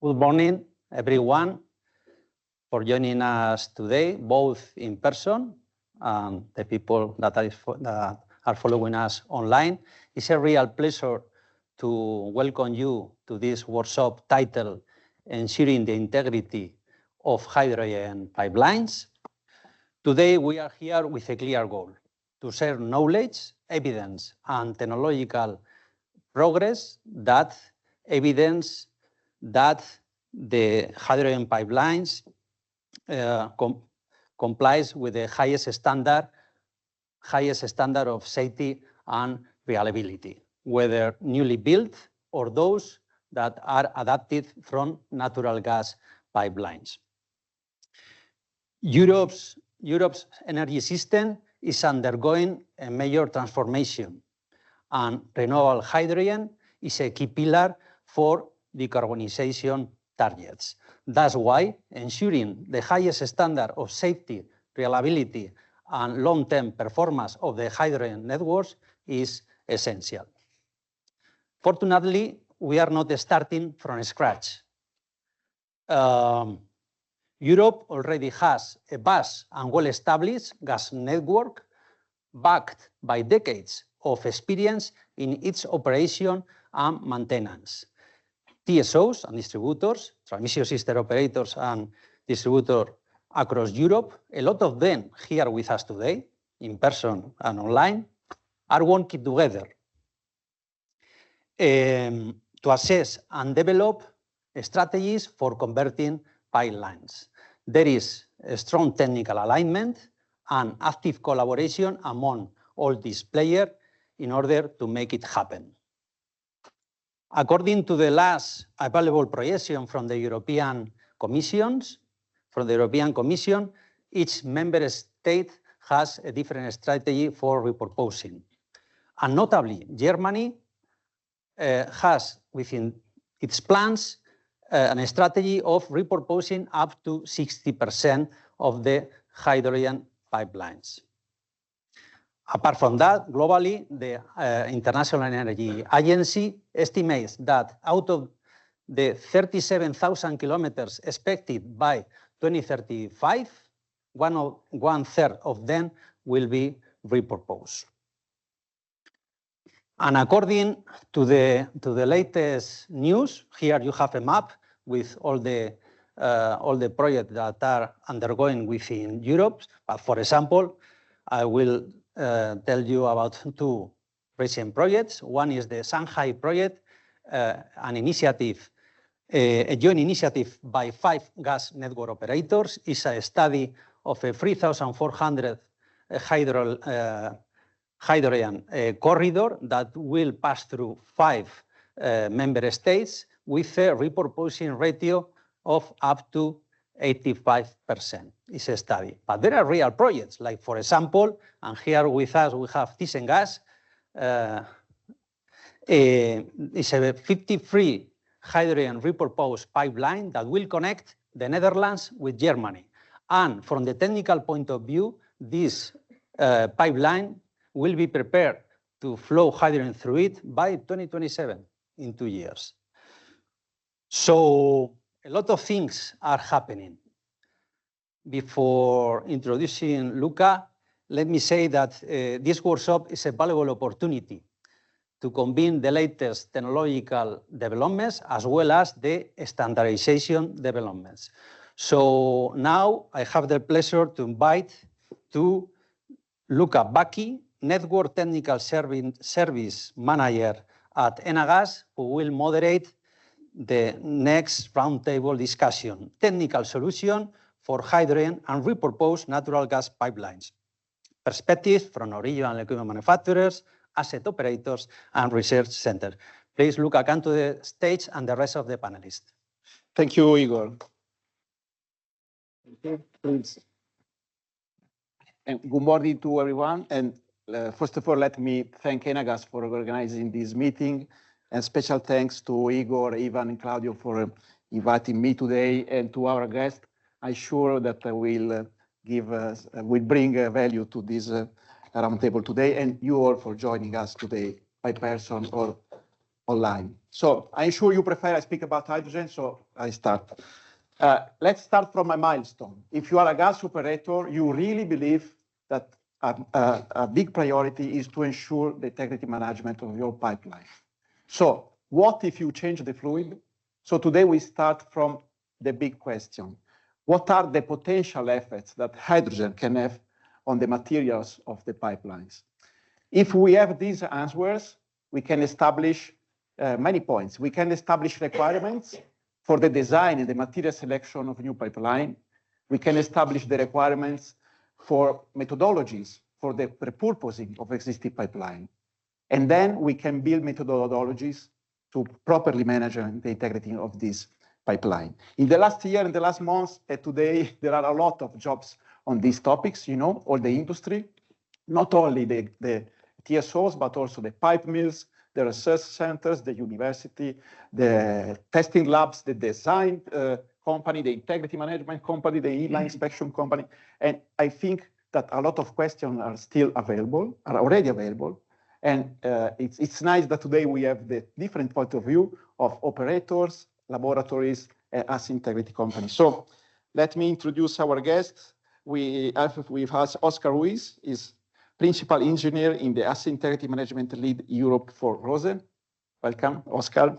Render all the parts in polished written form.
Good morning, everyone, for joining us today, both in person and the people that are following us online. It's a real pleasure to welcome you to this workshop titled Ensuring the Integrity of Hydrogen Pipelines. Today, we are here with a clear goal: to share knowledge, evidence, and technological progress that evidence that the hydrogen pipelines complies with the highest standard of safety and reliability, whether newly built or those that are adapted from natural gas pipelines. Europe's energy system is undergoing a major transformation, and renewable hydrogen is a key pillar for decarbonisation targets. That's why ensuring the highest standard of safety, reliability, and long-term performance of the hydrogen networks is essential. Fortunately, we are not starting from scratch. Europe already has a vast and well-established gas network backed by decades of experience in its operation and maintenance. TSOs and distributors, transmission system operators and distributors across Europe, a lot of them here with us today, in person and online, are working together to assess and develop strategies for converting pipelines. There is a strong technical alignment and active collaboration among all these players in order to make it happen. According to the last available projection from the European Commission, each member state has a different strategy for repurposing. And notably, Germany has within its plans a strategy of repurposing up to 60% of the hydrogen pipelines. Apart from that, globally, the International Energy Agency estimates that out of the 37,000 kilometers expected by 2035, one third of them will be repurposed. And according to the latest news, here you have a map with all the projects that are undergoing within Europe. But for example, I will tell you about two recent projects. One is the Shanghai project, an initiative, a joint initiative by 5 gas network operators. It's a study of a 3,400 hydrogen corridor that will pass through 5 member states with a repurposing ratio of up to 85%. It's a study. But there are real projects, like, for example, and here with us we have Enagás. It's a 53 hydrogen repurposed pipeline that will connect the Netherlands with Germany. And from the technical point of view, this pipeline will be prepared to flow hydrogen through it by 2027, in 2 years. So a lot of things are happening. Before introducing Luca, let me say that this workshop is a valuable opportunity to combine the latest technological developments as well as the standardization developments. So now I have the pleasure to invite to Luca Bacchi, Network Technical Service Manager at Enagás, who will moderate the next roundtable discussion, Technical Solution for Hydrogen and Repurposed Natural Gas Pipelines, Perspectives from Original Equipment Manufacturers, Asset Operators, and Research Centers. Please, Luca, come to the stage and the rest of the panelists. Thank you, Igor. Okay, please. And good morning to everyone. And first of all, let me thank Enagás for organizing this meeting. And special thanks to Igor, Ivan, and Claudio for inviting me today, and to our guests. I'm sure that will bring value to this roundtable today, and you all for joining us today by person or online. So I'm sure you prefer I speak about hydrogen, so I start. Let's start from a milestone. If you are a gas operator, you really believe that a big priority is to ensure the integrity management of your pipeline. So what if you change the fluid? So today we start from the big question. What are the potential effects that hydrogen can have on the materials of the pipelines? If we have these answers, we can establish many points. We can establish requirements for the design and the material selection of new pipeline. We can establish the requirements for methodologies for the repurposing of existing pipeline. And then we can build methodologies to properly manage the integrity of this pipeline. In the last year, in the last months, today, there are a lot of jobs on these topics, you know, all the industry, not only the TSOs, but also the pipe mills, the research centers, the university, the testing labs, the design company, the integrity management company, the inline inspection company. And I think that a lot of questions are still available, are already available. And it's nice that today we have the different point of view of operators, laboratories, and asset integrity companies. So let me introduce our guests. We have with us Oscar Ruiz, is Principal Engineer in the Asset Integrity Management Lead Europe for Rosen. Welcome, Oscar.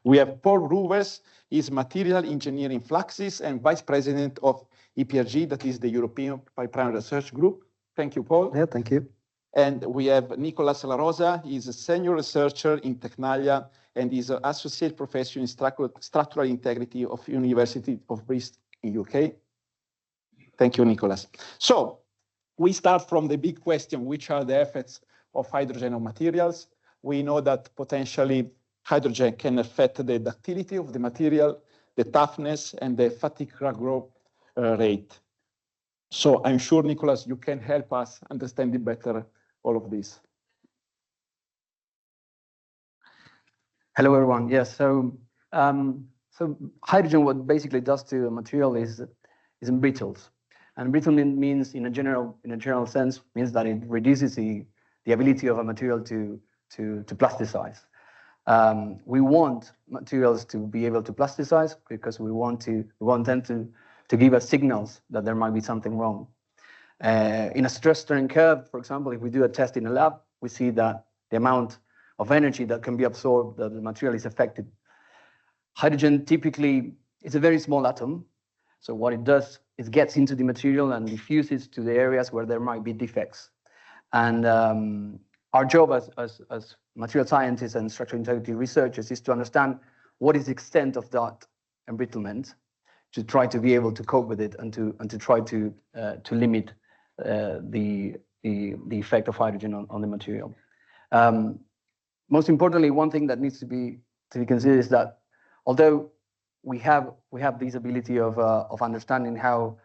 We have Paul Ruves, is Material Engineer in Fluxys and Vice President of EPRG, that is the European Pipeline Research Group. Thank you, Paul. Yeah, thank you. And we have Nicolas La Rosa, he's a Senior Researcher in Tecnalia and is an Associate Professor in Structural Integrity of University of Bristol in UK. Thank you, Nicolas. So, we start from the big question, which are the effects of hydrogen on materials? We know that potentially hydrogen can affect the ductility of the material, the toughness, and the fatigue growth rate. So I'm sure, Nicolas, you can help us understanding better all of this. Hello, everyone. Yes, so hydrogen, what basically does to a material is embrittles. And embrittlement means, in a general sense, means that it reduces the ability of a material to plasticize. We want materials to be able to plasticize because we want them to give us signals that there might be something wrong. In a stress strain curve, for example, if we do a test in a lab, we see that the amount of energy that can be absorbed, that the material is affected. Hydrogen typically is a very small atom. So what it does, it gets into the material and diffuses to the areas where there might be defects. And our job as material scientists and structural integrity researchers is to understand what is the extent of that embrittlement, to try to be able to cope with it and to try to limit the effect of hydrogen on the material. Most importantly, one thing that needs to be considered is that although we have this ability of understanding how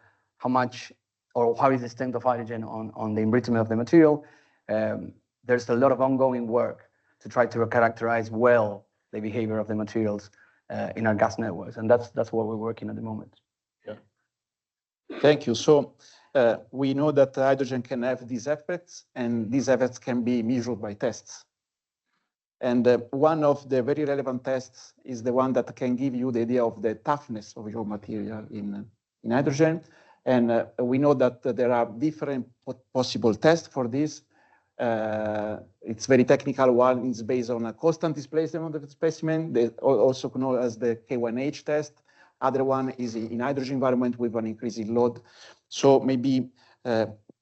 much or how is the extent of hydrogen on the embrittlement of the material, there's a lot of ongoing work to try to characterize well the behavior of the materials in our gas networks, and that's what we're working at the moment. Yeah. Thank you. So we know that hydrogen can have these effects, and these effects can be measured by tests. And one of the very relevant tests is the one that can give you the idea of the toughness of your material in hydrogen. And we know that there are different possible tests for this. It's very technical. One is based on a constant displacement of the specimen, also known as the K1H test. Other one is in hydrogen environment with an increasing load. So maybe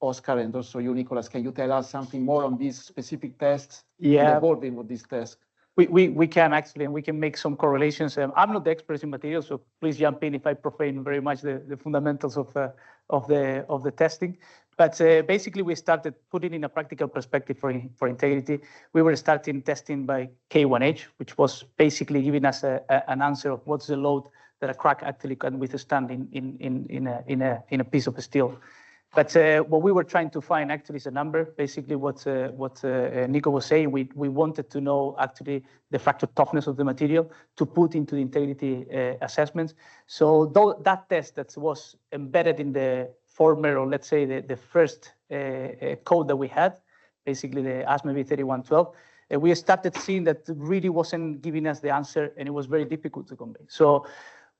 Oscar and also you, Nicolas, can you tell us something more on these specific tests? Yeah. Involving with these tests? We can actually, and we can make some correlations. I'm not the expert in materials, so please jump in if I profane very much the fundamentals of the testing. But basically, we started putting in a practical perspective for integrity. We were starting testing by K1H, which was basically giving us an answer of what's the load that a crack actually can withstand in a piece of steel. But what we were trying to find actually is a number. Basically, what Nico was saying, we wanted to know actually the fracture toughness of the material to put into the integrity assessments. So that test that was embedded in the former, or let's say the first code that we had, basically the ASME V3112, And we started seeing that really wasn't giving us the answer, and it was very difficult to convey. So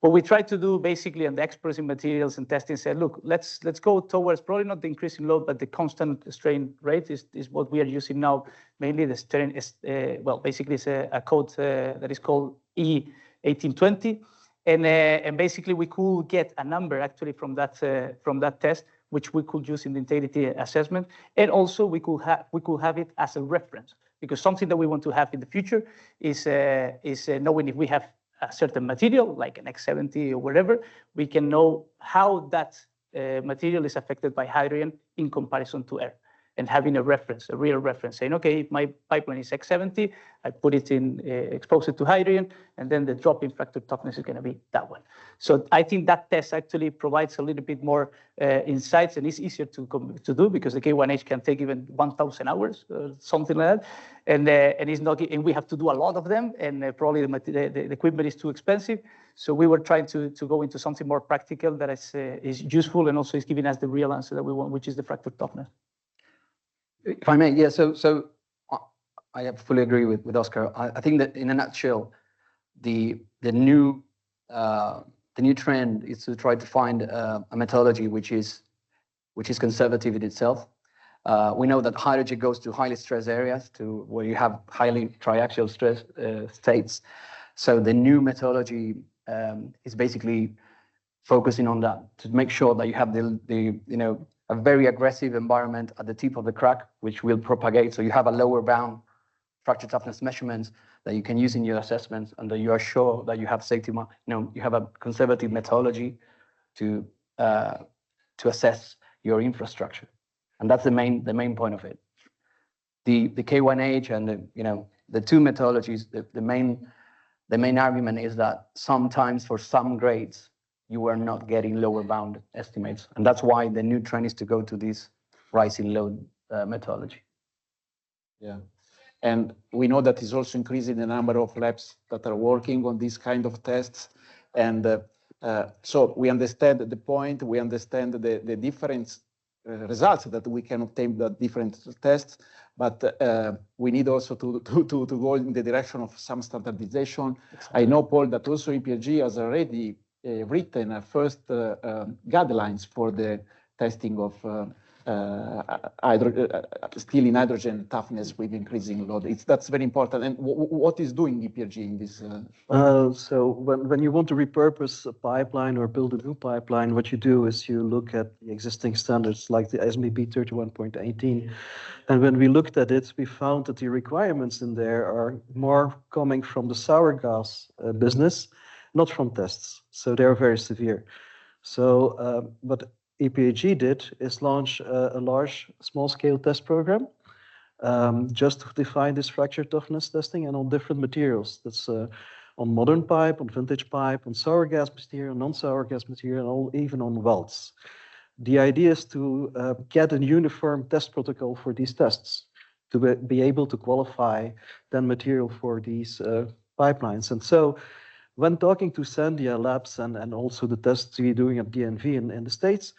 what we tried to do basically on the experts in materials and testing said, look, let's go towards probably not the increasing load, but the constant strain rate is what we are using now. Mainly the strain is, well, basically it's a code that is called E1820. And basically we could get a number actually from that test, which we could use in the integrity assessment. And also we could have it as a reference, because something that we want to have in the future is knowing if we have a certain material, like an X70 or whatever, we can know how that material is affected by hydrogen in comparison to air, and having a reference, a real reference, saying, okay, if my pipeline is X70, I put it in, expose it to hydrogen, and then the drop-in fracture toughness is going to be that one. So I think that test actually provides a little bit more insights, and it's easier to do because the K1H can take even 1,000 hours, something like that, and it's not, and we have to do a lot of them, and probably the equipment is too expensive. So we were trying to go into something more practical that is useful and also is giving us the real answer that we want, which is the fracture toughness. If I may, yeah, so I fully agree with Oscar. I think that in a nutshell, the new trend is to try to find a methodology which is conservative in itself. We know that hydrogen goes to highly stressed areas, to where you have highly triaxial stress states. So the new methodology is basically focusing on that to make sure that you have a very aggressive environment at the tip of the crack, which will propagate. So you have a lower bound fracture toughness measurements that you can use in your assessments, and that you are sure that you have safety. You have a conservative methodology to assess your infrastructure, and that's the main point of it. The K1H and the two methodologies. The main argument is that sometimes for some grades, you are not getting lower bound estimates. And that's why the new trend is to go to this rising load methodology. Yeah. And we know that is also increasing the number of labs that are working on these kind of tests. And so we understand the point, we understand the different results that we can obtain with different tests, but we need also to go in the direction of some standardization. Exactly. I know, Paul, that also EPRG has already written a first guidelines for the testing of steel in hydrogen toughness with increasing load. That's very important. And what is doing EPRG in this? So when you want to repurpose a pipeline or build a new pipeline, what you do is you look at the existing standards like the SMB 31.18. And when we looked at it, we found that the requirements in there are more coming from the sour gas business, not from tests. So they're very severe. So what EPAG did is launch a large small-scale test program just to define this fracture toughness testing, and on different materials. That's on modern pipe, on vintage pipe, on sour gas material, non-sour gas material, and even on welds. The idea is to get a uniform test protocol for these tests, to be able to qualify then material for these pipelines. And so when talking to Sandia labs and also the tests we're doing at DNV in the States,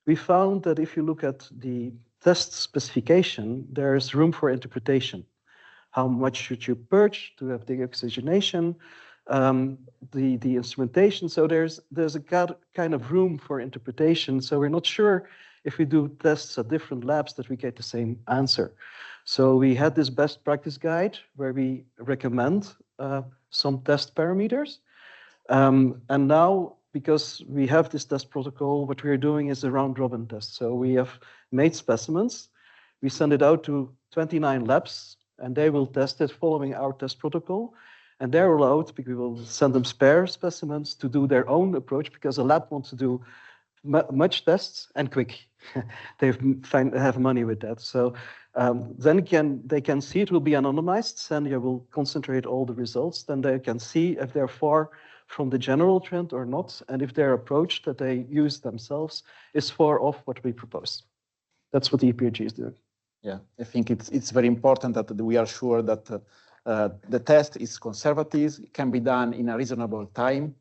we found that if you look at the test specification, there is room for interpretation. How much should you purge to have the oxygenation, the instrumentation? So there's a kind of room for interpretation. So we're not sure if we do tests at different labs that we get the same answer. So we had this best practice guide where we recommend some test parameters. And now, because we have this test protocol, what we are doing is a round-robin test. So we have made specimens. We send it out to 29 labs, and they will test it following our test protocol. And they're allowed, because we will send them spare specimens to do their own approach, because a lab wants to do much tests and quick. They have money with that. So then they can see it will be anonymized. Sandia will concentrate all the results. Then they can see if they're far from the general trend or not, and if their approach that they use themselves is far off what we propose. That's what the EPRG is doing. Yeah, I think it's very important that we are sure that the test is conservative, can be done in a reasonable time,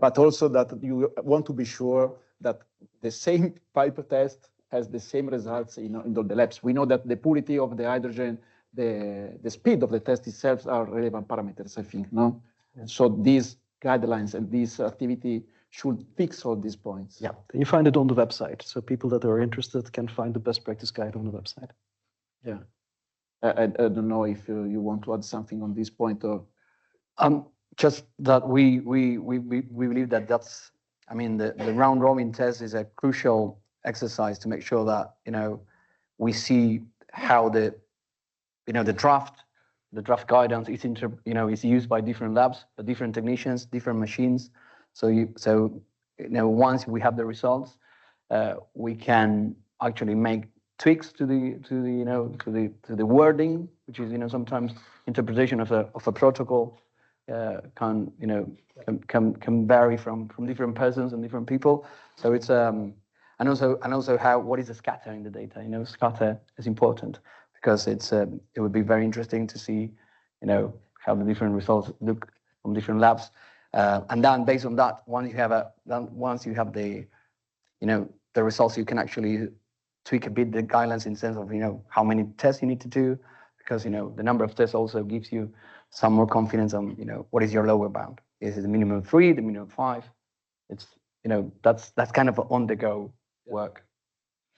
but also that you want to be sure that the same pipe test has the same results in all the labs. We know that the purity of the hydrogen, the speed of the test itself are relevant parameters, I think, no? So these guidelines and this activity should fix all these points. Yeah, you find it on the website. So people that are interested can find the best practice guide on the website. Yeah. I don't know if you want to add something on this point or. Just that we believe that that's, I mean, the round robin test is a crucial exercise to make sure that, we see how the draft guidance is is used by different labs, by different technicians, different machines. So once we have the results, we can actually make tweaks to the wording, which is sometimes interpretation of a protocol can vary from different persons and different people. So it's and also what is the scatter in the data? Scatter is important because it would be very interesting to see how the different results look from different labs, and then based on that, once you have the the results, you can actually tweak a bit the guidelines in sense of how many tests you need to do, because the number of tests also gives you some more confidence on what is your lower bound. Is it the minimum 3, the minimum 5? It's that's kind of on the go work.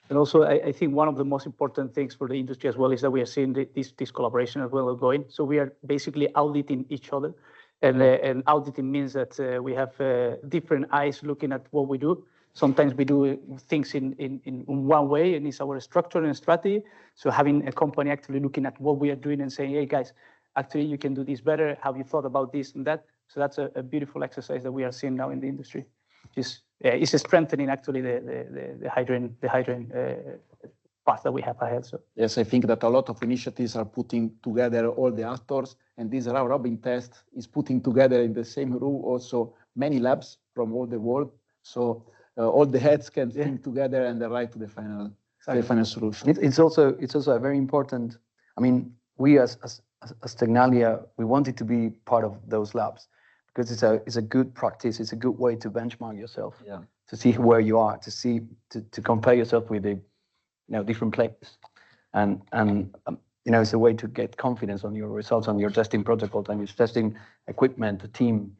And also, I think one of the most important things for the industry as well is that we are seeing this collaboration as well going. So we are basically auditing each other, and auditing means that we have different eyes looking at what we do. Sometimes we do things in one way, and it's our structure and strategy. So having a company actually looking at what we are doing and saying, hey guys, actually you can do this better. Have you thought about this and that? So that's a beautiful exercise that we are seeing now in the industry. It's strengthening actually the hydrogen path that we have ahead. So yes, I think that a lot of initiatives are putting together all the actors, and this round robin test is putting together in the same room also many labs from all the world. So all the heads can think together and arrive to the final solution. It's also a very important. I mean, we as Tecnalia, we wanted to be part of those labs because it's a good practice. It's a good way to benchmark yourself, to see where you are, to compare yourself with the different players, and it's a way to get confidence on your results, on your testing protocols, and your testing equipment, the team.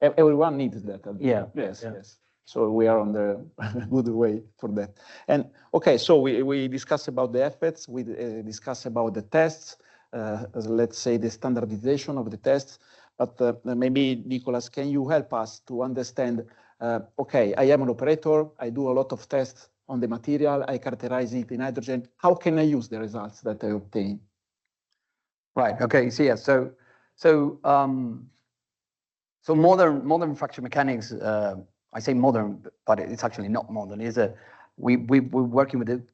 Everyone needs that. Yes. So we are on the good way for that. And okay, so we discussed about the efforts, we discussed about the tests, let's say the standardization of the tests, but maybe Nicolas, can you help us to understand, okay, I am an operator, I do a lot of tests on the material, I characterize it in hydrogen, how can I use the results that I obtain? Right, okay, so modern fracture mechanics, I say modern, but it's actually not modern. We're working with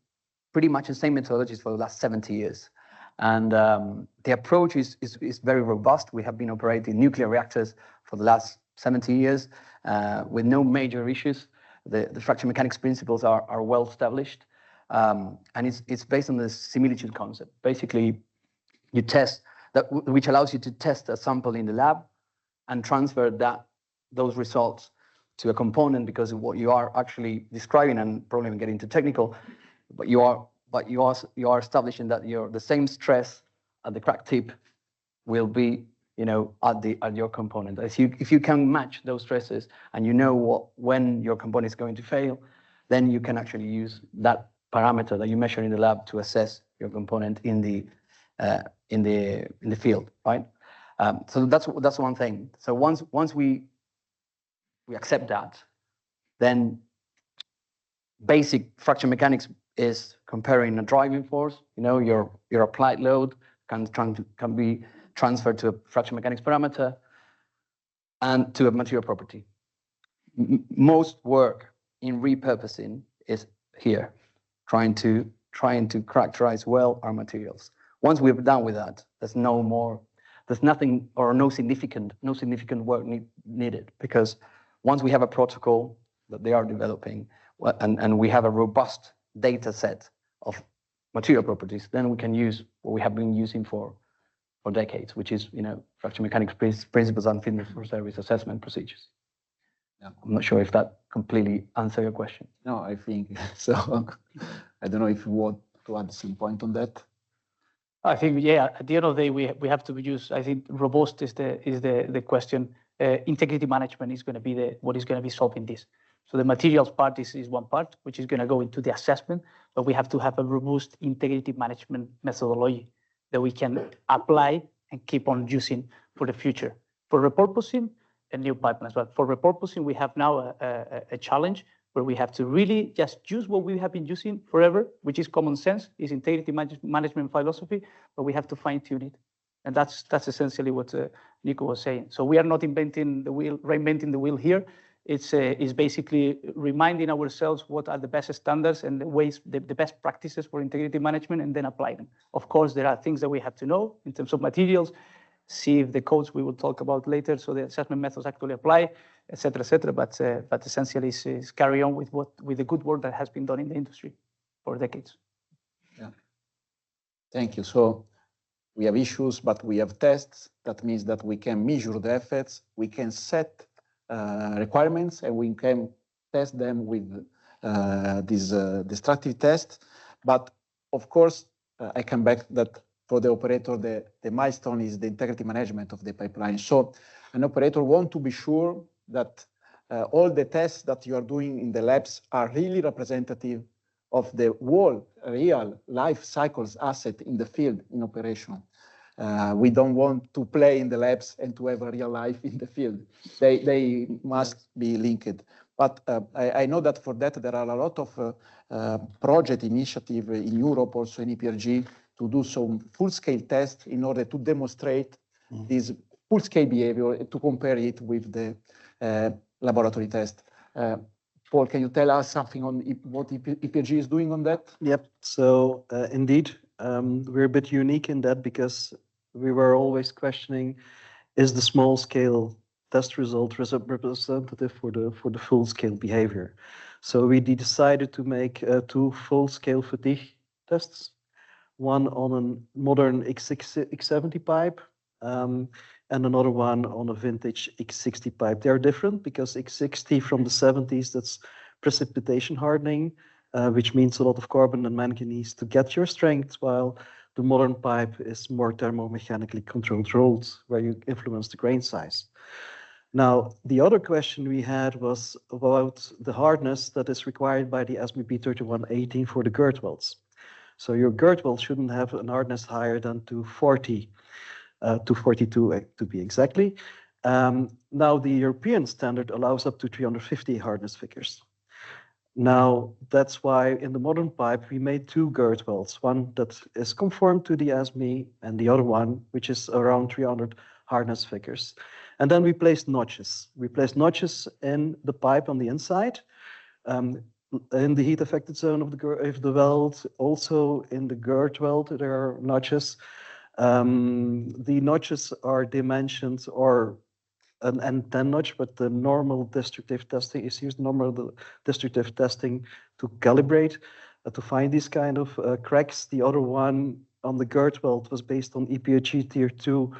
pretty much the same methodologies for the last 70 years. And the approach is very robust. We have been operating nuclear reactors for the last 70 years with no major issues. The fracture mechanics principles are well established. And it's based on the similitude concept. Basically, you test that, which allows you to test a sample in the lab and transfer those results to a component, because what you are actually describing, and probably I'm getting too technical, but you are establishing that the same stress at the crack tip will be at your component. If you can match those stresses and when your component is going to fail, then you can actually use that parameter that you measure in the lab to assess your component in the field, right? So that's one thing. So once we accept that, then basic fracture mechanics is comparing a driving force. Your applied load can be transferred to a fracture mechanics parameter and to a material property. Most work in repurposing is here, trying to characterize well our materials. Once we're done with that, there's nothing or no significant work needed, because once we have a protocol that they are developing and we have a robust data set of material properties, then we can use what we have been using for decades, which is fracture mechanics principles and fitness for service assessment procedures. Yeah. I'm not sure if that completely answers your question. No, I think so. I don't know if you want to add some point on that. I think, yeah, at the end of the day, we have to use, I think robust is the question. Integrity management is going to be what is going to be solving this. So the materials part is one part, which is going to go into the assessment, but we have to have a robust integrity management methodology that we can apply and keep on using for the future. For repurposing, a new pipeline. But for repurposing, we have now a challenge where we have to really just use what we have been using forever, which is common sense, is integrity management philosophy, but we have to fine tune it. And that's essentially what Nico was saying. So we are not inventing the wheel, reinventing the wheel here. It's basically reminding ourselves what are the best standards and the ways, the best practices for integrity management, and then apply them. Of course, there are things that we have to know in terms of materials, see if the codes we will talk about later, so the assessment methods actually apply, et cetera, but essentially is carry on with the good work that has been done in the industry for decades. Yeah. Thank you. So we have issues, but we have tests. That means that we can measure the effects, we can set requirements, and we can test them with these destructive tests. But of course, I come back that for the operator, the milestone is the integrity management of the pipeline. So an operator wants to be sure that all the tests that you are doing in the labs are really representative of the whole real life cycles asset in the field in operation. We don't want to play in the labs and to have a real life in the field. They must be linked. But I know that for that there are a lot of project initiative in Europe, also in EPRG, to do some full-scale tests in order to demonstrate this full-scale behavior, to compare it with the laboratory test. Paul, can you tell us something on what EPRG is doing on that? Yep. So indeed, we're a bit unique in that because we were always questioning, is the small-scale test result representative for the full-scale behavior? So we decided to make 2 full-scale fatigue tests, one on a modern X70 pipe, and another one on a vintage X60 pipe. They are different because X60 from the 70s, that's precipitation hardening, which means a lot of carbon and manganese to get your strength, while the modern pipe is more thermomechanically controlled rolls, where you influence the grain size. Now, the other question we had was about the hardness that is required by the ASME B3118 for the girth welds. So your girth weld shouldn't have an hardness higher than 240, 242 to be exactly. Now the European standard allows up to 350 hardness figures. Now that's why in the modern pipe we made 2 girth welds, one that is conformed to the ASME and the other one which is around 300 hardness figures. And then we placed notches. We placed notches in the pipe on the inside. In the heat affected zone of the weld, also in the girth weld, there are notches. The notches are dimensioned or an N10 notch, but the normal destructive testing is used, normal destructive testing to calibrate, to find these kind of cracks. The other one on the girth weld was based on EPRG Tier 2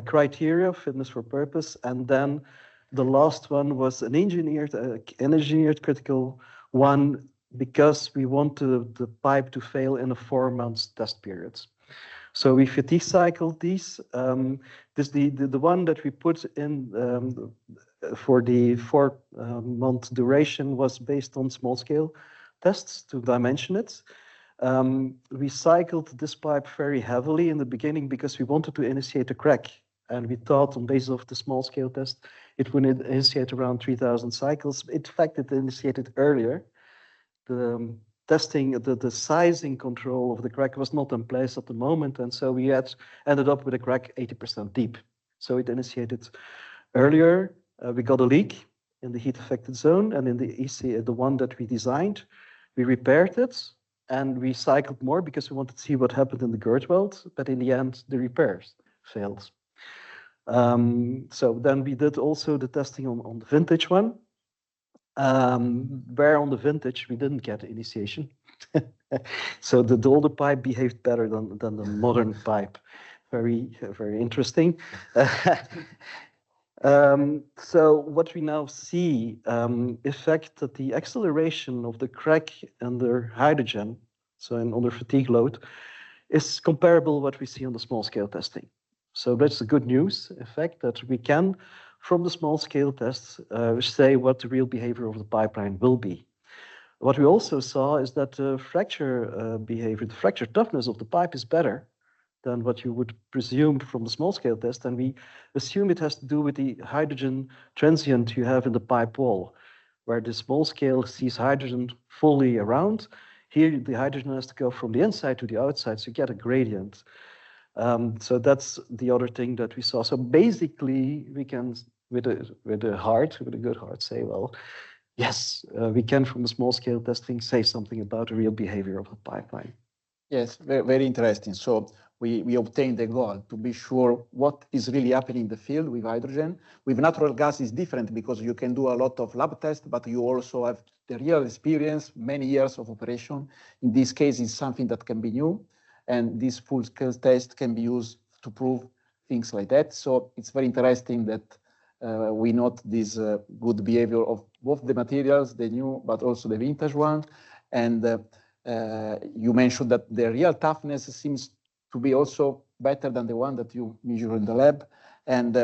criteria, fitness for purpose. And then the last one was an engineered critical one, because we want the pipe to fail in a 4 months test period. So we fatigue cycled these. The one that we put in for the 4 month duration was based on small scale tests to dimension it. We cycled this pipe very heavily in the beginning because we wanted to initiate a crack. And we thought on basis of the small scale test, it would initiate around 3000 cycles. In fact, it initiated earlier. The testing, the sizing control of the crack was not in place at the moment. And so we ended up with a crack 80% deep. So it initiated earlier. We got a leak in the heat affected zone, and in the EC, the one that we designed, we repaired it and we cycled more because we wanted to see what happened in the girth weld. But in the end, the repairs failed. So then we did also the testing on the vintage one, where on the vintage we didn't get initiation. So the older pipe behaved better than the modern pipe. Very interesting. So what we now see is fact that the acceleration of the crack under hydrogen, so under fatigue load, is comparable what we see on the small scale testing. So that's the good news, in fact, that we can, from the small scale tests, say what the real behavior of the pipeline will be. What we also saw is that the fracture behavior, the fracture toughness of the pipe is better than what you would presume from the small scale test. And we assume it has to do with the hydrogen transient you have in the pipe wall, where the small scale sees hydrogen fully around. Here, the hydrogen has to go from the inside to the outside, so you get a gradient. So that's the other thing that we saw. So basically, we can, with a good heart, say, well, yes, we can, from the small scale testing, say something about the real behavior of the pipeline. Yes, very, very interesting. So we obtained the goal to be sure what is really happening in the field with hydrogen. With natural gas is different because you can do a lot of lab tests, but you also have the real experience, many years of operation. In this case, it's something that can be new, and this full-scale test can be used to prove things like that. So it's very interesting that we note this good behavior of both the materials, the new, but also the vintage one. And you mentioned that the real toughness seems to be also better than the one that you measure in the lab. And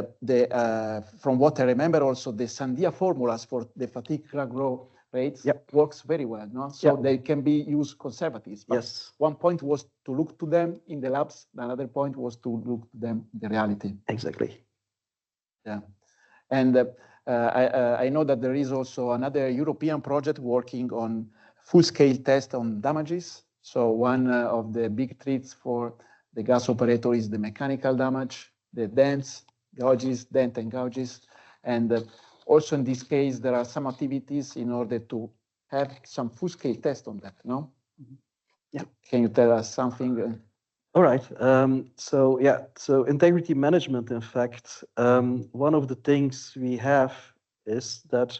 from what I remember, also the Sandia formulas for the fatigue crack growth rates works very well. No? So they can be used conservative. Yes. One point was to look to them in the labs. Another point was to look to them in the reality. Exactly. Yeah. And I know that there is also another European project working on full-scale test on damages. So one of the big threats for the gas operator is the mechanical damage, the dents, gouges, dent and gouges. And also in this case, there are some activities in order to have some full-scale test on that, no? Yeah. Can you tell us something? All right. So integrity management, in fact, one of the things we have is that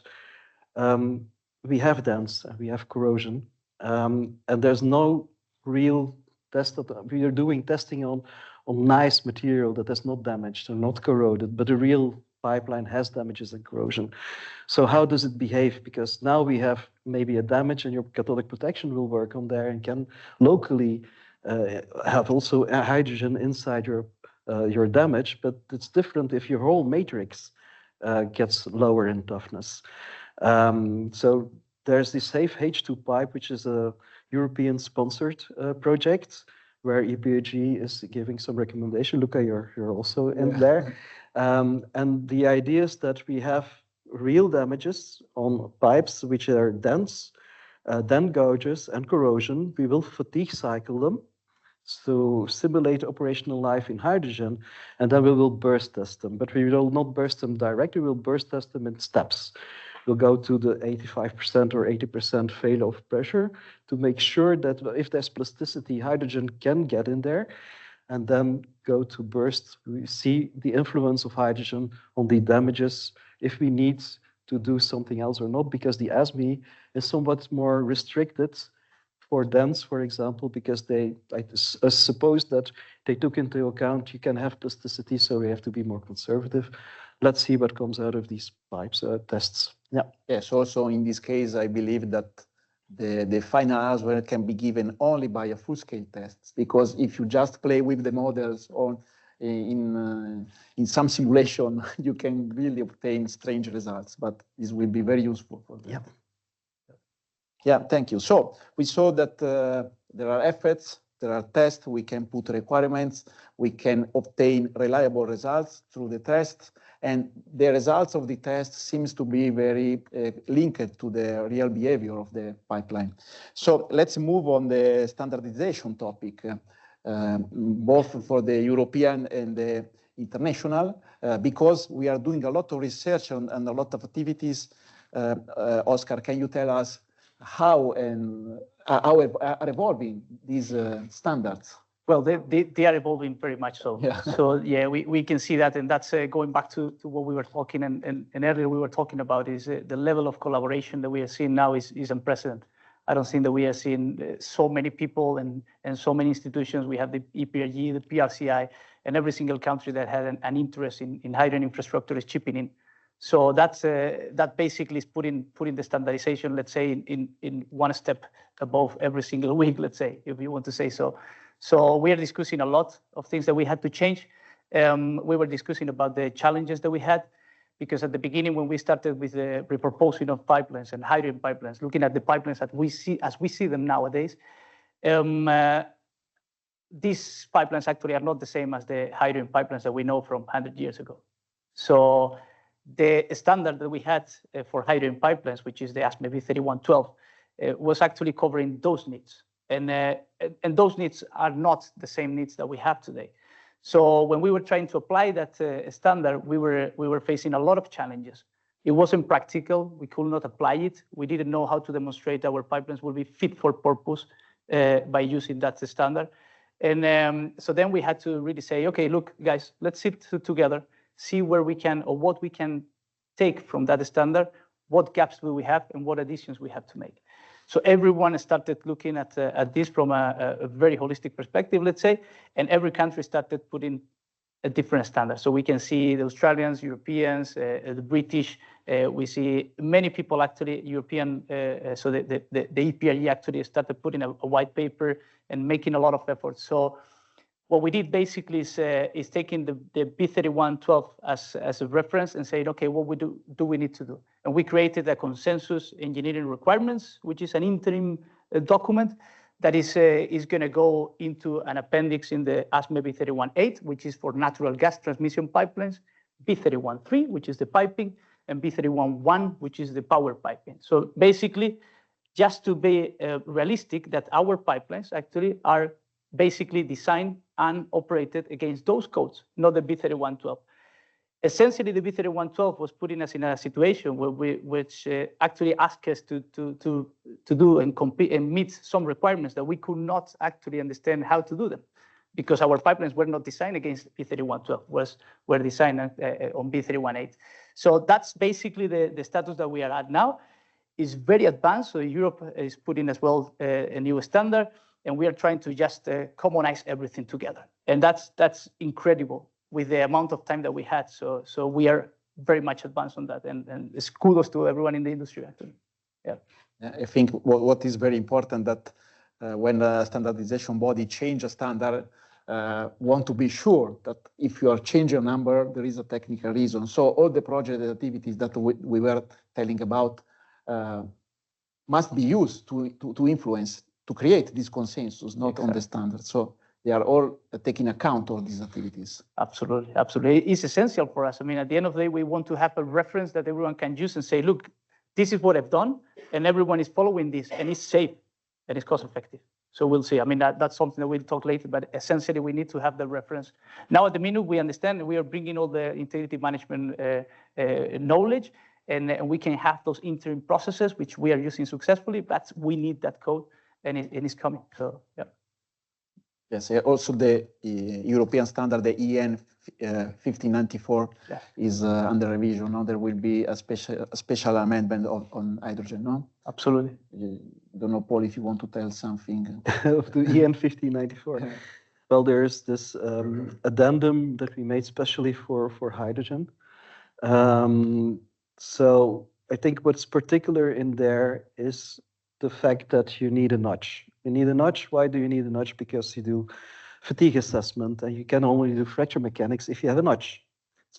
we have dents and we have corrosion, and there's no real test that we are doing testing on nice material that is not damaged or not corroded, but the real pipeline has damages and corrosion. So how does it behave? Because now we have maybe a damage and your cathodic protection will work on there and can locally have also a hydrogen inside your damage, but it's different if your whole matrix gets lower in toughness. So there's the Safe H2 pipe, which is a European sponsored project where EPAG is giving some recommendation. Luca, you're also in there. And the idea is that we have real damages on pipes which are dense, dent gouges and corrosion. We will fatigue cycle them to simulate operational life in hydrogen, and then we will burst test them. But we will not burst them directly, we'll burst test them in steps. We'll go to the 85% or 80% failure of pressure to make sure that if there's plasticity, hydrogen can get in there, and then go to burst. We see the influence of hydrogen on the damages, if we need to do something else or not, because the ASME is somewhat more restricted for dents, for example, because I suppose that they took into account you can have plasticity, so we have to be more conservative. Let's see what comes out of these pipes tests. Yeah. Yes, also in this case, I believe that the final answer can be given only by a full-scale test, because if you just play with the models or in some simulation, you can really obtain strange results, but this will be very useful for them. Yeah. Yeah, thank you. So we saw that there are efforts, there are tests, we can put requirements, we can obtain reliable results through the tests, and the results of the test seems to be very linked to the real behavior of the pipeline. So let's move on the standardization topic, both for the European and the international, because we are doing a lot of research and a lot of activities. Oscar, can you tell us how are evolving these standards? Well, they are evolving very much so. Yeah. So yeah, we can see that, and that's going back to what we were talking and earlier we were talking about is the level of collaboration that we are seeing now is unprecedented. I don't think that we are seeing so many people and so many institutions. We have the EPRG, the PRCI, and every single country that had an interest in hydrogen infrastructure is chipping in. So that basically is putting the standardization, let's say, in one step above every single week, let's say, if you want to say so. So we are discussing a lot of things that we had to change. We were discussing about the challenges that we had, because at the beginning, when we started with the repurposing of pipelines and hydrogen pipelines, looking at the pipelines as we see them nowadays, these pipelines actually are not the same as the hydrogen pipelines that we know from 100 years ago. So the standard that we had for hydrogen pipelines, which is the ASME B3112, was actually covering those needs. And those needs are not the same needs that we have today. So when we were trying to apply that standard, we were facing a lot of challenges. It wasn't practical. We could not apply it. We didn't know how to demonstrate our pipelines will be fit for purpose by using that standard. And so then we had to really say, okay, look, guys, let's sit together, see where we can or what we can take from that standard, what gaps do we have, and what additions we have to make. So everyone started looking at this from a very holistic perspective, let's say, and every country started putting a different standard. So we can see the Australians, Europeans, the British. We see many people actually European. So the EPRE actually started putting a white paper and making a lot of effort. So what we did basically is taking the B3112 as a reference and saying, okay, what do we need to do? And we created a consensus engineering requirements, which is an interim document that is going to go into an appendix in the ASME B31.8, which is for natural gas transmission pipelines, B31.3, which is the piping, and B31.1, which is the power piping. So basically, just to be realistic, that our pipelines actually are basically designed and operated against those codes, not the B3112. Essentially, the B3112 was putting us in a situation which actually asked us to do and compete and meet some requirements that we could not actually understand how to do them, because our pipelines were not designed against B3112, were designed on B31.8. So that's basically the status that we are at now. It's very advanced, so Europe is putting as well a new standard, and we are trying to just commonize everything together. And that's incredible with the amount of time that we had. So we are very much advanced on that, and it's kudos to everyone in the industry, actually. Yeah. I think what is very important that when a standardization body change a standard, want to be sure that if you are changing a number, there is a technical reason. So all the project activities that we were telling about must be used to influence, to create this consensus, not on the standard. So they are all taking account of these activities. Absolutely, absolutely. It's essential for us. I mean, at the end of the day, we want to have a reference that everyone can use and say, look, this is what I've done, and everyone is following this, and it's safe, and it's cost effective. So we'll see. I mean, that's something that we'll talk later, but essentially we need to have the reference. Now at the minute, we understand we are bringing all the integrity management knowledge, and we can have those interim processes, which we are using successfully, but we need that code, and it's coming, so yeah. Yes, also the European standard, the EN 1594, is under revision. No? There will be a special amendment on hydrogen, no? Absolutely. I don't know, Paul, if you want to tell something. Of the EN 1594. Yeah. Well, there's this addendum that we made specially for hydrogen. So I think what's particular in there is the fact that you need a notch. You need a notch. Why do you need a notch? Because you do fatigue assessment, and you can only do fracture mechanics if you have a notch.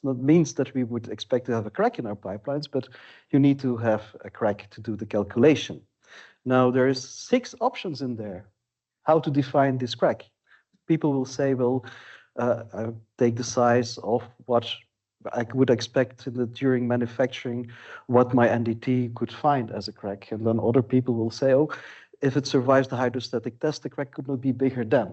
It means that we would expect to have a crack in our pipelines, but you need to have a crack to do the calculation. Now, there is 6 options in there how to define this crack. People will say, well, take the size of what I would expect during manufacturing, what my NDT could find as a crack. And then other people will say, oh, if it survives the hydrostatic test, the crack could not be bigger than.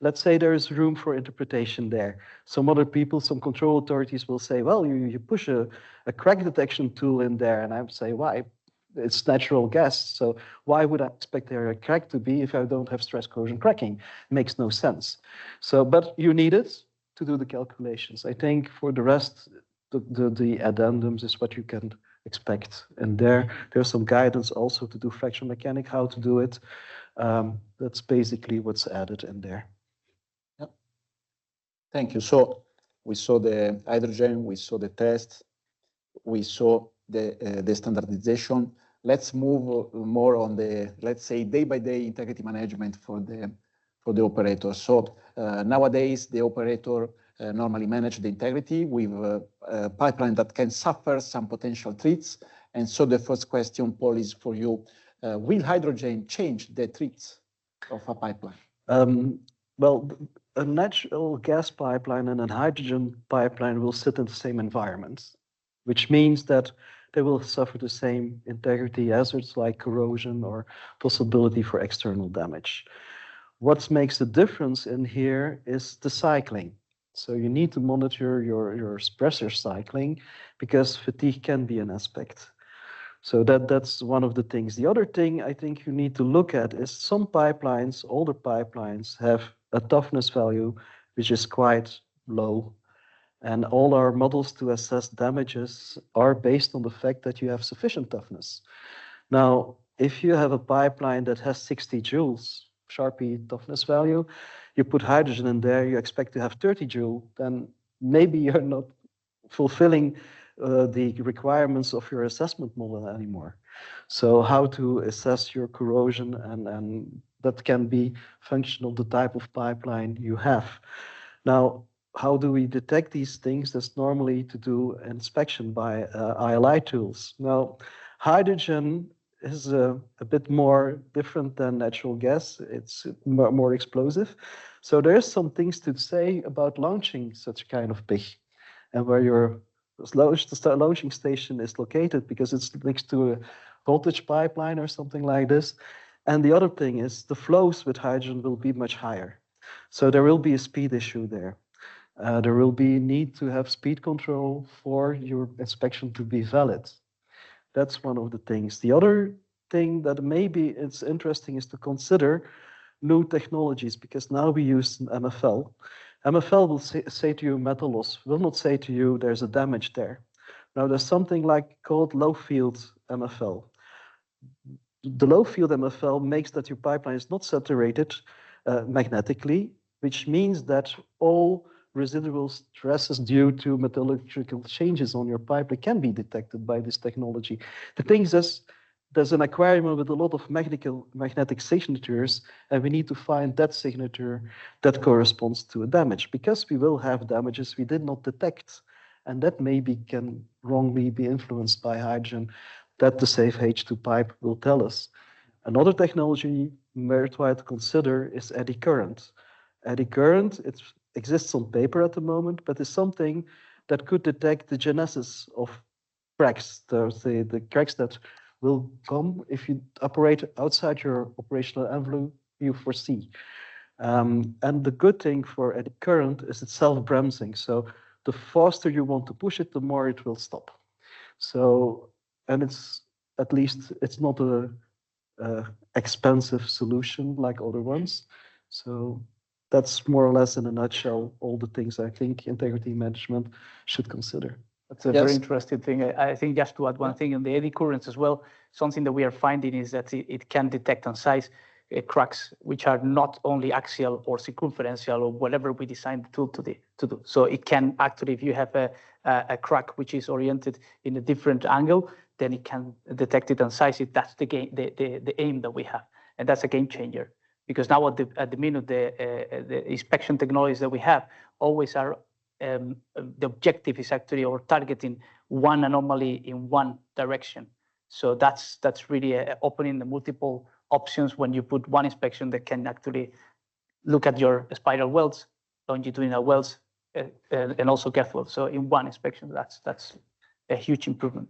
Let's say there is room for interpretation there. Some other people, some control authorities will say, well, you push a crack detection tool in there, and I would say, why? It's natural gas, so why would I expect there a crack to be if I don't have stress corrosion cracking? It makes no sense. So, but you need it to do the calculations. I think for the rest, the addendums is what you can expect. And there's some guidance also to do fracture mechanic, how to do it. That's basically what's added in there. Yeah. Thank you. So we saw the hydrogen, we saw the test, we saw the standardization. Let's move more on the, let's say, day-by-day integrity management for for the operator. So nowadays, the operator normally manage the integrity with a pipeline that can suffer some potential threats. And so the first question, Paul, is for you. Will hydrogen change the threats of a pipeline? Well, a natural gas pipeline and a hydrogen pipeline will sit in the same environment, which means that they will suffer the same integrity hazards like corrosion or possibility for external damage. What makes the difference in here is the cycling. So you need to monitor your pressure cycling because fatigue can be an aspect. So that's one of the things. The other thing I think you need to look at is some pipelines, older pipelines, have a toughness value which is quite low. And all our models to assess damages are based on the fact that you have sufficient toughness. Now, if you have a pipeline that has 60 joules, Sharpie toughness value, you put hydrogen in there, you expect to have 30 joule, then maybe you're not fulfilling the requirements of your assessment model anymore. So how to assess your corrosion, and that can be function of the type of pipeline you have. Now, how do we detect these things? That's normally to do inspection by ILI tools. Now, hydrogen is a bit more different than natural gas. It's more explosive. So there's some things to say about launching such kind of pig and where your launching station is located, because it's next to a voltage pipeline or something like this. And the other thing is the flows with hydrogen will be much higher. So there will be a speed issue there. There will be need to have speed control for your inspection to be valid. That's one of the things. The other thing that maybe it's interesting is to consider new technologies, because now we use MFL. MFL will say to you metal loss, will not say to you there's a damage there. Now there's something called low field MFL. The low field MFL makes that your pipeline is not saturated magnetically, which means that all residual stresses due to metallurgical changes on your pipeline can be detected by this technology. The thing is, there's an aquarium with a lot of magnetic signatures, and we need to find that signature that corresponds to a damage, because we will have damages we did not detect, and that maybe can wrongly be influenced by hydrogen that the safe H2 pipe will tell us. Another technology worthwhile to consider is eddy current. Eddy current, it exists on paper at the moment, but is something that could detect the genesis of cracks, the cracks that will come if you operate outside your operational envelope you foresee. And the good thing for eddy current is it's self-bremsing. So the faster you want to push it, the more it will stop. So, and it's at least, it's not a expensive solution like other ones. So that's more or less in a nutshell all the things I think integrity management should consider. That's a very interesting thing. I think just to add one thing on the eddy currents as well, something that we are finding is that it can detect on size cracks, which are not only axial or circumferential or whatever we designed the tool to do. So it can actually, if you have a crack which is oriented in a different angle, then it can detect it and size it. That's the aim that we have, and that's a game changer. Because now at the minute, the inspection technologies that we have always are, the objective is actually or targeting one anomaly in one direction. So that's really opening the multiple options when you put one inspection that can actually look at your spiral welds, longitudinal welds, and also gas welds. So in one inspection, that's a huge improvement.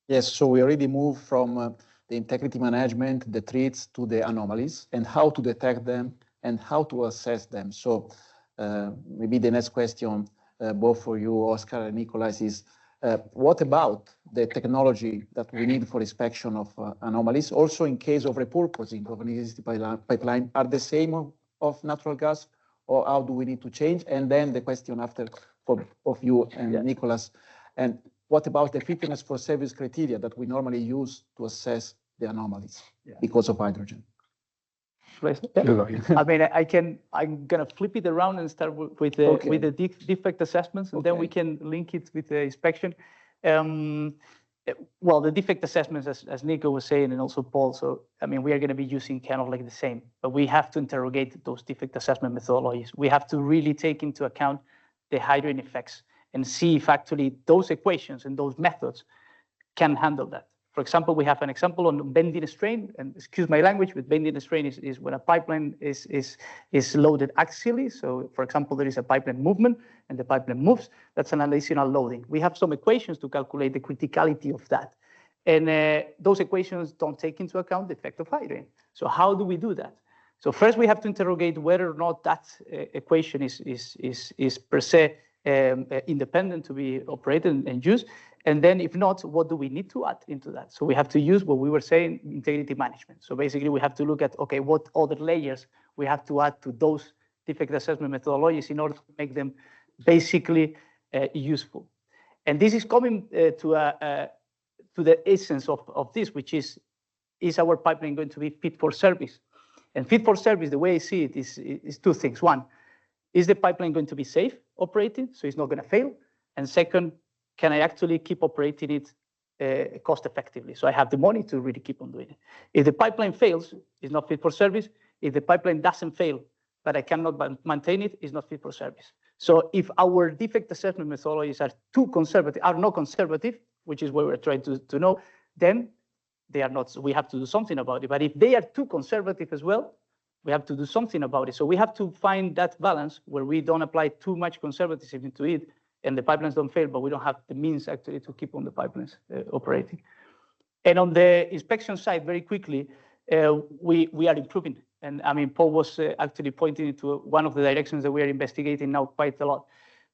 Yes, so we already moved from the integrity management, the threats, to the anomalies, and how to detect them and how to assess them. So maybe the next question, both for you, Oscar and Nicolas, is what about the technology that we need for inspection of anomalies? Also, in case of repurposing of an existing pipeline, are the same of natural gas, or how do we need to change? And then the question after of you and Nicolas, and what about the fitness for service criteria that we normally use to assess the anomalies because of hydrogen? I mean, I'm gonna flip it around and start with the defect assessments, and then we can link it with the inspection. well, the defect assessments, as Nico was saying, and also Paul, so, I mean, we are going to be using kind of like the same, but we have to interrogate those defect assessment methodologies. We have to really take into account the hydrogen effects and see if actually those equations and those methods can handle that. For example, we have an example on bending strain, and excuse my language, but bending strain is when a pipeline is loaded axially. So, for example, there is a pipeline movement and the pipeline moves. That's an additional loading. We have some equations to calculate the criticality of that. And those equations don't take into account the effect of hydrogen. So how do we do that? So first we have to interrogate whether or not that equation is per se independent to be operated and used. And then if not, what do we need to add into that? So we have to use what we were saying, integrity management. So basically we have to look at, okay, what other layers we have to add to those defect assessment methodologies in order to make them basically useful. And this is coming to the essence of this, which is our pipeline going to be fit for service? And fit for service, the way I see it, is two things. One, is the pipeline going to be safe operating, so it's not going to fail? And second, can I actually keep operating it cost effectively? So I have the money to really keep on doing it. If the pipeline fails, it's not fit for service. If the pipeline doesn't fail, but I cannot maintain it, it's not fit for service. So if our defect assessment methodologies are too conservative, are not conservative, which is what we're trying to know, then they are not, so we have to do something about it. But if they are too conservative as well, we have to do something about it. So we have to find that balance where we don't apply too much conservatism into it and the pipelines don't fail, but we don't have the means actually to keep on the pipelines operating. And on the inspection side, very quickly, we are improving. And I mean, Paul was actually pointing to one of the directions that we are investigating now quite a lot.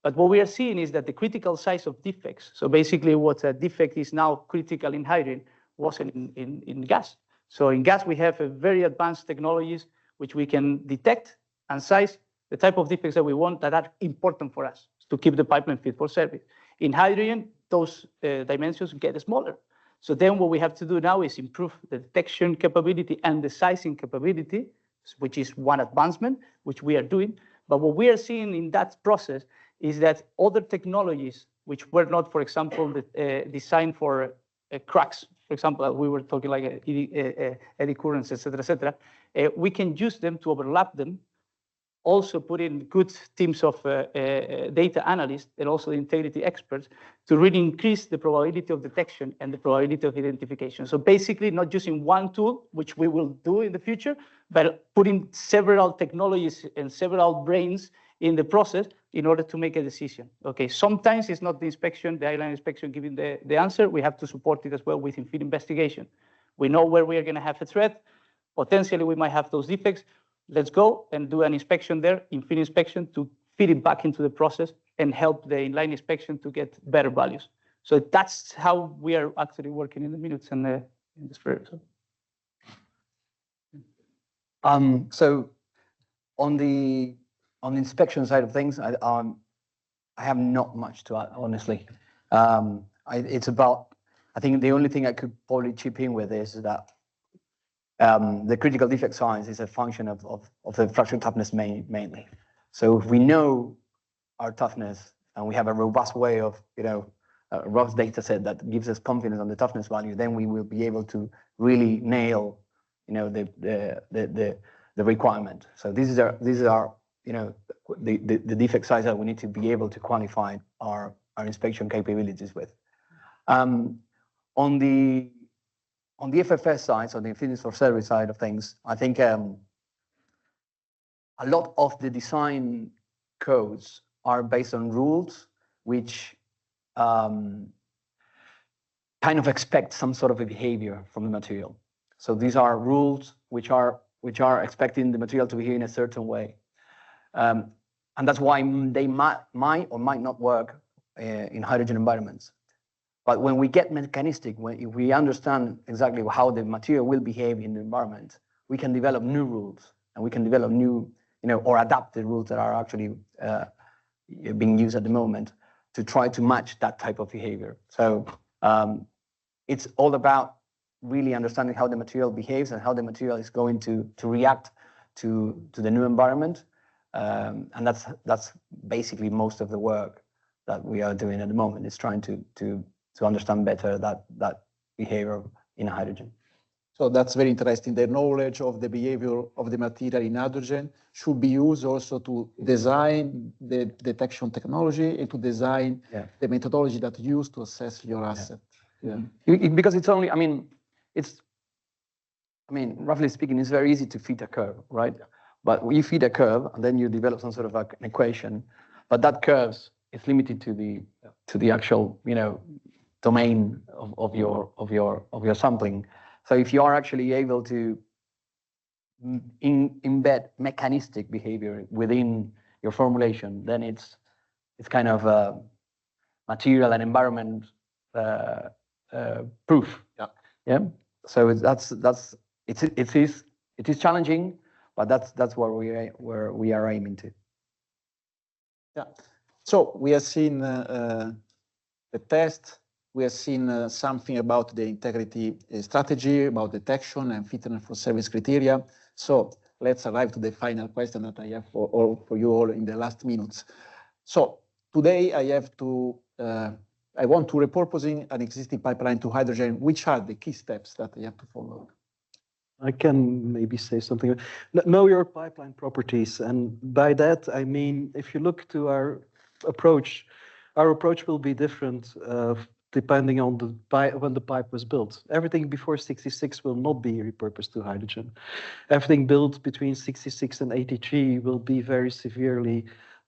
But what we are seeing is that the critical size of defects, so basically what a defect is now critical in hydrogen, wasn't in gas. So in gas, we have very advanced technologies which we can detect and size the type of defects that we want that are important for us to keep the pipeline fit for service. In hydrogen, those dimensions get smaller. So then what we have to do now is improve the detection capability and the sizing capability, which is one advancement, which we are doing. But what we are seeing in that process is that other technologies, which were not, for example, designed for cracks, for example, we were talking like eddy currents, et cetera, we can use them to overlap them, also put in good teams of data analysts and also the integrity experts to really increase the probability of detection and the probability of identification. So basically not using one tool, which we will do in the future, but putting several technologies and several brains in the process in order to make a decision. Okay, sometimes it's not the inspection, the island inspection giving the answer. We have to support it as well with in-field investigation. We know where we are going to have a threat. Potentially, we might have those defects. Let's go and do an inspection there, in-field inspection, to feed it back into the process and help the inline inspection to get better values. So that's how we are actually working in the minutes and in the spirit. So on the inspection side of things, I have not much to add, honestly. It's about, I think the only thing I could probably chip in with is that the critical defect size is a function of the fracture toughness mainly. So if we know our toughness and we have a robust way of, a robust data set that gives us confidence on the toughness value, then we will be able to really nail, the requirement. So these are the defect size that we need to be able to qualify our inspection capabilities with. On the FFS side, so the fitness for service side of things, I think a lot of the design codes are based on rules which kind of expect some sort of a behavior from the material. So these are rules which are expecting the material to behave in a certain way. And that's why they might or might not work in hydrogen environments. But when we get mechanistic, if we understand exactly how the material will behave in the environment, we can develop new rules and we can develop new, or adapt the rules that are actually being used at the moment to try to match that type of behavior. So it's all about really understanding how the material behaves and how the material is going to react to the new environment. And that's basically most of the work that we are doing at the moment, is trying to understand better that behavior in hydrogen. So that's very interesting. The knowledge of the behavior of the material in hydrogen should be used also to design the detection technology and to design the methodology that you use to assess your asset. Yeah. Because it's only, roughly speaking, it's very easy to fit a curve, right? But you feed a curve and then you develop some sort of an equation, but that curve is limited to the actual, domain of your sampling. So if you are actually able to embed mechanistic behavior within your formulation, then it's kind of material and environment proof. Yeah. So it is challenging, but that's where we are aiming to. Yeah. So we have seen the test. We have seen something about the integrity strategy, about detection and fitness for service criteria. So let's arrive to the final question that I have for you all in the last minutes. So today I want to repurposing an existing pipeline to hydrogen. Which are the key steps that I have to follow? I can maybe say something. Know your pipeline properties. And by that, I mean, if you look to our approach will be different depending on when the pipe was built. Everything before 66 will not be repurposed to hydrogen. Everything built between 66 and 83 will be very severely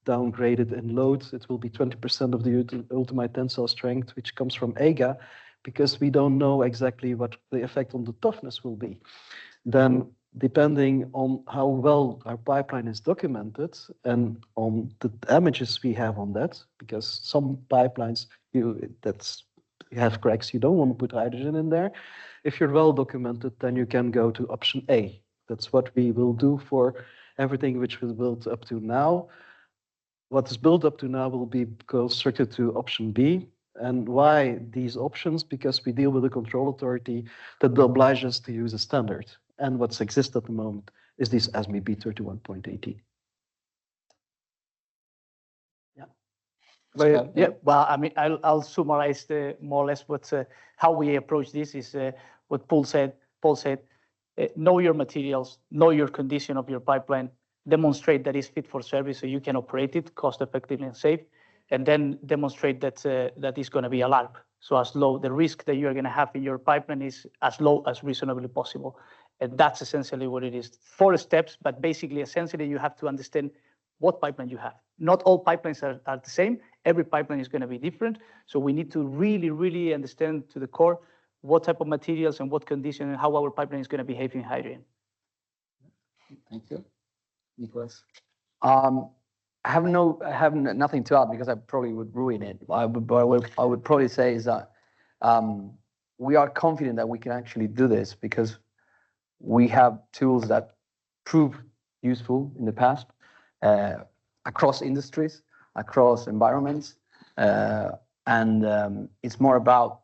downgraded in load. It will be 20% of the ultimate tensile strength, which comes from EGA, because we don't know exactly what the effect on the toughness will be. Then, depending on how well our pipeline is documented and on the damages we have on that, because some pipelines, you have cracks, you don't want to put hydrogen in there. If you're well documented, then you can go to option A. That's what we will do for everything which was built up to now. What is built up to now will be constructed to option B. And why these options? Because we deal with a control authority that obliges us to use a standard. And what's exists at the moment is this ASME B31.18. Well, I'll summarize more or less how we approach this is what Paul said. Know your materials, know your condition of your pipeline, demonstrate that it's fit for service so you can operate it cost effectively and safe, and then demonstrate that it's going to be a LARP. So the risk that you're going to have in your pipeline is as low as reasonably possible. And that's essentially what it is. 4 steps, but basically, essentially, you have to understand what pipeline you have. Not all pipelines are the same. Every pipeline is going to be different. So we need to really, really understand to the core what type of materials and what condition and how our pipeline is going to behave in hydrogen. Thank you. Nicholas? I have nothing to add because I probably would ruin it. But I would probably say is that we are confident that we can actually do this because we have tools that prove useful in the past across industries, across environments, and it's more about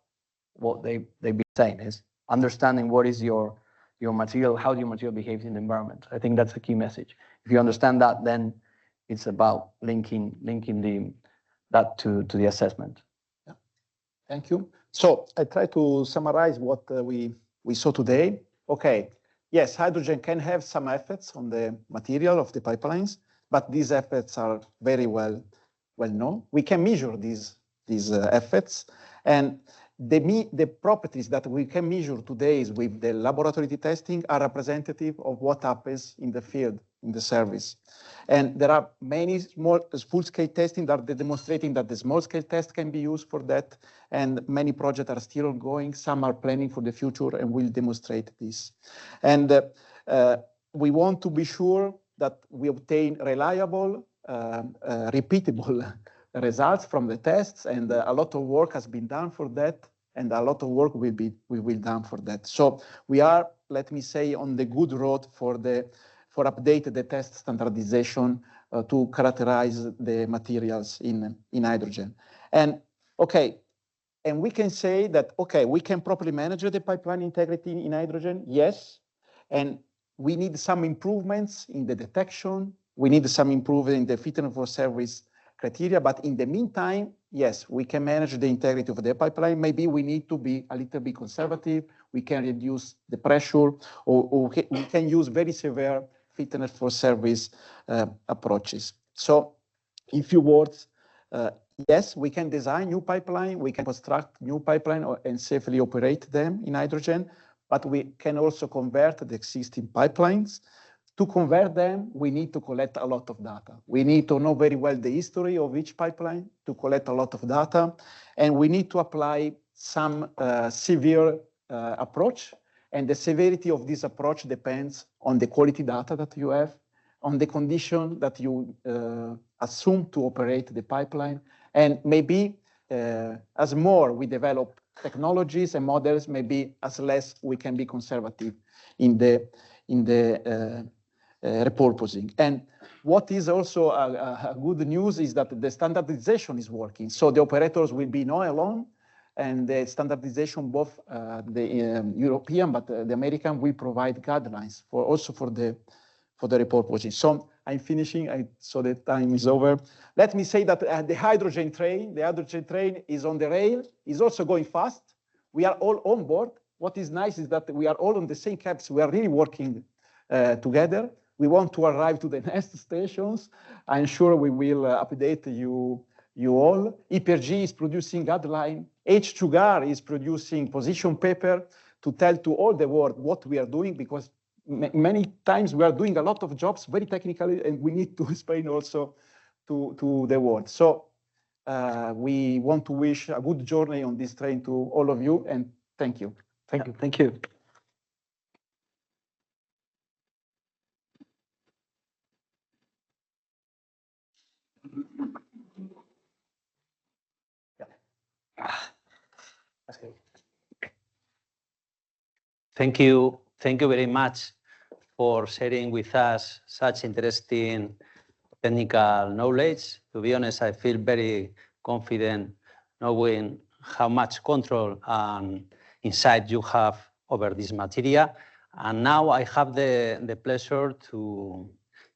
what they've been saying is understanding what is your material, how your material behaves in the environment. I think that's a key message. If you understand that, then it's about linking that to the assessment. Yeah. Thank you. So I try to summarize what we saw today. Okay. Yes, hydrogen can have some effects on the material of the pipelines, but these effects are very well known. We can measure these effects, and the properties that we can measure today with the laboratory testing are representative of what happens in the field, in the service. And there are many full-scale testing that are demonstrating that the small-scale test can be used for that, and many projects are still ongoing. Some are planning for the future and will demonstrate this. And we want to be sure that we obtain reliable, repeatable results from the tests, and a lot of work has been done for that, and a lot of work will be done for that. So we are, let me say, on the good road for update the test standardization to characterize the materials in hydrogen. And okay, and we can say that, okay, we can properly manage the pipeline integrity in hydrogen, yes, and we need some improvements in the detection, we need some improvement in the fitness for service criteria. But in the meantime, yes, we can manage the integrity of the pipeline. Maybe we need to be a little bit conservative. We can reduce the pressure, or we can use very severe fitness for service approaches. So in few words, yes, we can design new pipeline, we can construct new pipeline and safely operate them in hydrogen, but we can also convert the existing pipelines. To convert them, we need to collect a lot of data. We need to know very well the history of each pipeline to collect a lot of data, and we need to apply some severe approach. And the severity of this approach depends on the quality data that you have, on the condition that you assume to operate the pipeline. And maybe as more we develop technologies and models, maybe as less we can be conservative in the repurposing. And what is also a good news is that the standardization is working. So the operators will be not alone, and the standardization, both the European, but the American, will provide guidelines for also for the repurposing. So I'm finishing, so the time is over. Let me say that the hydrogen train is on the rail, is also going fast. We are all on board. What is nice is that we are all on the same caps. We are really working together. We want to arrive to the next stations. I'm sure we will update you all. EPRG is producing guideline. H2GAR is producing position paper to tell to all the world what we are doing, because many times we are doing a lot of jobs very technically, and we need to explain also to the world. So we want to wish a good journey on this train to all of you, and thank you. Thank you. Thank you. Thank you very much for sharing with us such interesting technical knowledge. To be honest, I feel very confident knowing how much control and insight you have over this material. And now I have the pleasure to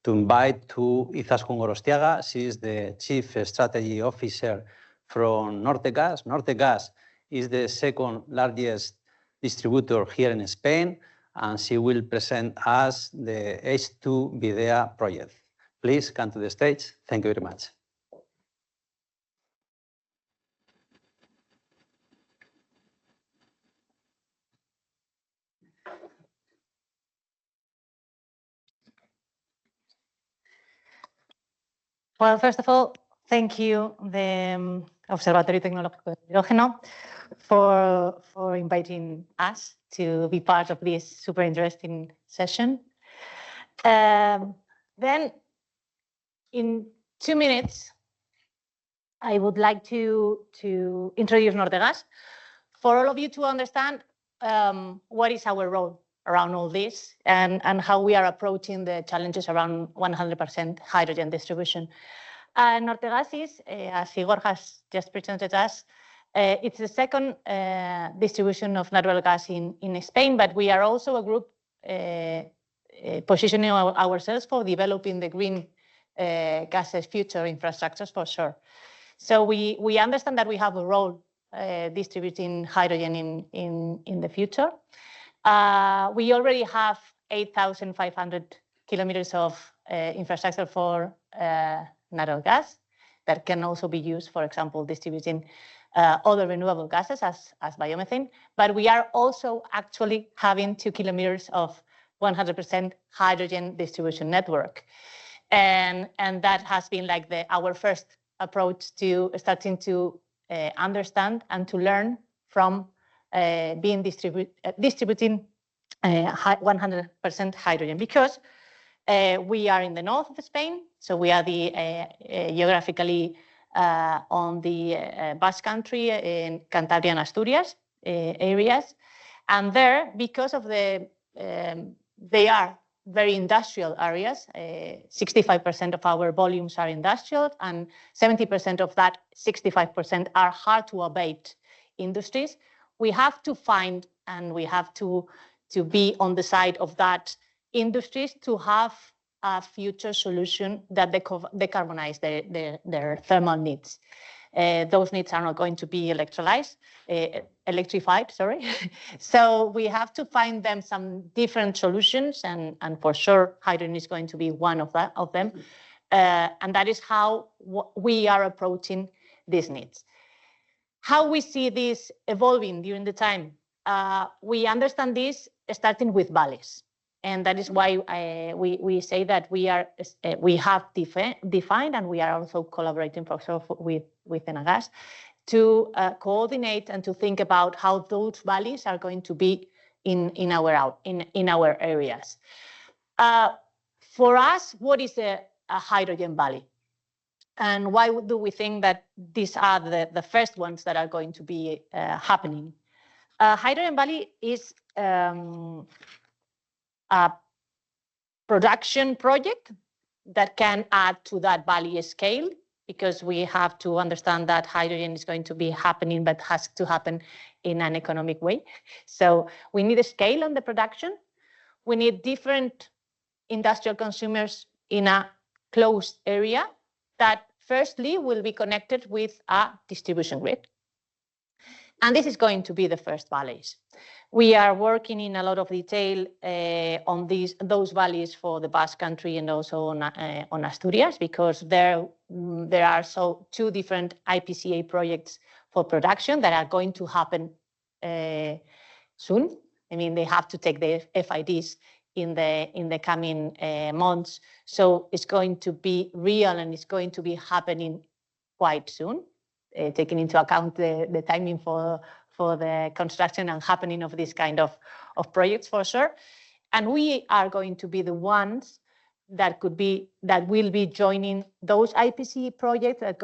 invite to Izaskun Gorostiaga. She is the Chief Strategy Officer from Nortegas. Nortegas is the second largest distributor here in Spain, and she will present us the H2 Videa project. Please come to the stage. Thank you very much. Well, first of all, thank you, the Observatory Tecnológico de Hidrógeno, for inviting us to be part of this super interesting session. Then, in 2 minutes, I would like to introduce Nortegas for all of you to understand what is our role around all this and how we are approaching the challenges around 100% hydrogen distribution. Nortegas is, as Igor has just presented us, it's the second distribution of natural gas in Spain, but we are also a group positioning ourselves for developing the green gases future infrastructures for sure. So we understand that we have a role distributing hydrogen in the future. We already have 8,500 kilometers of infrastructure for natural gas that can also be used, for example, distributing other renewable gases as biomethane. But we are also actually having 2 kilometers of 100% hydrogen distribution network. And that has been like our first approach to starting to understand and to learn from being distributing 100% hydrogen, because we are in the north of Spain, so we are geographically on the Basque Country in Cantabria and Asturias areas, and there, because of they are very industrial areas, 65% of our volumes are industrial, and 70% of that 65% are hard to abate industries. We have to find, and we have to be on the side of that industries to have a future solution that decarbonize their thermal needs. Those needs are not going to be electrified, sorry. So we have to find them some different solutions, and for sure, hydrogen is going to be one of them. And that is how we are approaching these needs. How we see this evolving during the time? We understand this starting with valleys. And that is why we say that we have defined, and we are also collaborating, for example, with Enagás, to coordinate and to think about how those valleys are going to be in our areas. For us, what is a hydrogen valley? And why do we think that these are the first ones that are going to be happening? Hydrogen valley is a production project that can add to that valley scale, because we have to understand that hydrogen is going to be happening, but has to happen in an economic way. So we need a scale on the production. We need different industrial consumers in a closed area that firstly will be connected with a distribution grid. And this is going to be the first valleys. We are working in a lot of detail on those valleys for the Basque Country and also on Asturias, because there are two different IPCA projects for production that are going to happen soon. I mean, they have to take the FIDs in the coming months. So it's going to be real, and it's going to be happening quite soon, taking into account the timing for the construction and happening of this kind of projects, for sure. And we are going to be the ones that will be joining those IPCE projects that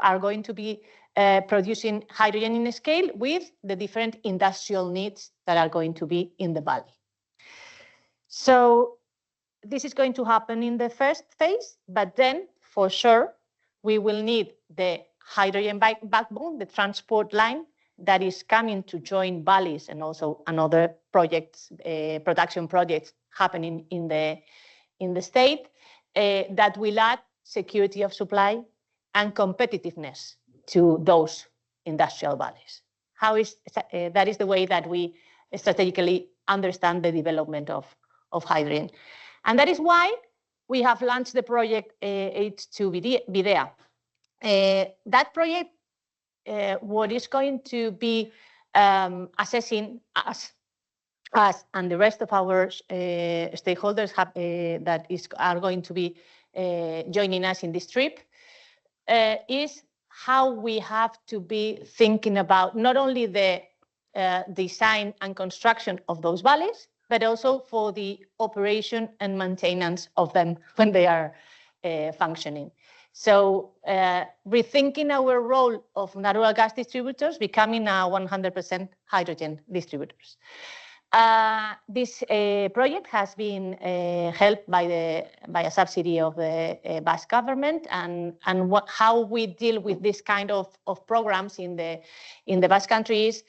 are going to be producing hydrogen in scale with the different industrial needs that are going to be in the valley. So this is going to happen in the first phase, but then for sure we will need the hydrogen backbone, the transport line that is coming to join valleys, and also another projects, production projects happening in the state that will add security of supply and competitiveness to those industrial valleys. That is the way that we strategically understand the development of hydrogen. And that is why we have launched the project H2 Videa. That project, what is going to be assessing us and the rest of our stakeholders are going to be joining us in this trip, is how we have to be thinking about not only the design and construction of those valleys, but also for the operation and maintenance of them when they are functioning. So rethinking our role of natural gas distributors, becoming a 100% hydrogen distributors. This project has been helped by a subsidy of the Basque government, and how we deal with this kind of programs in the Basque Country is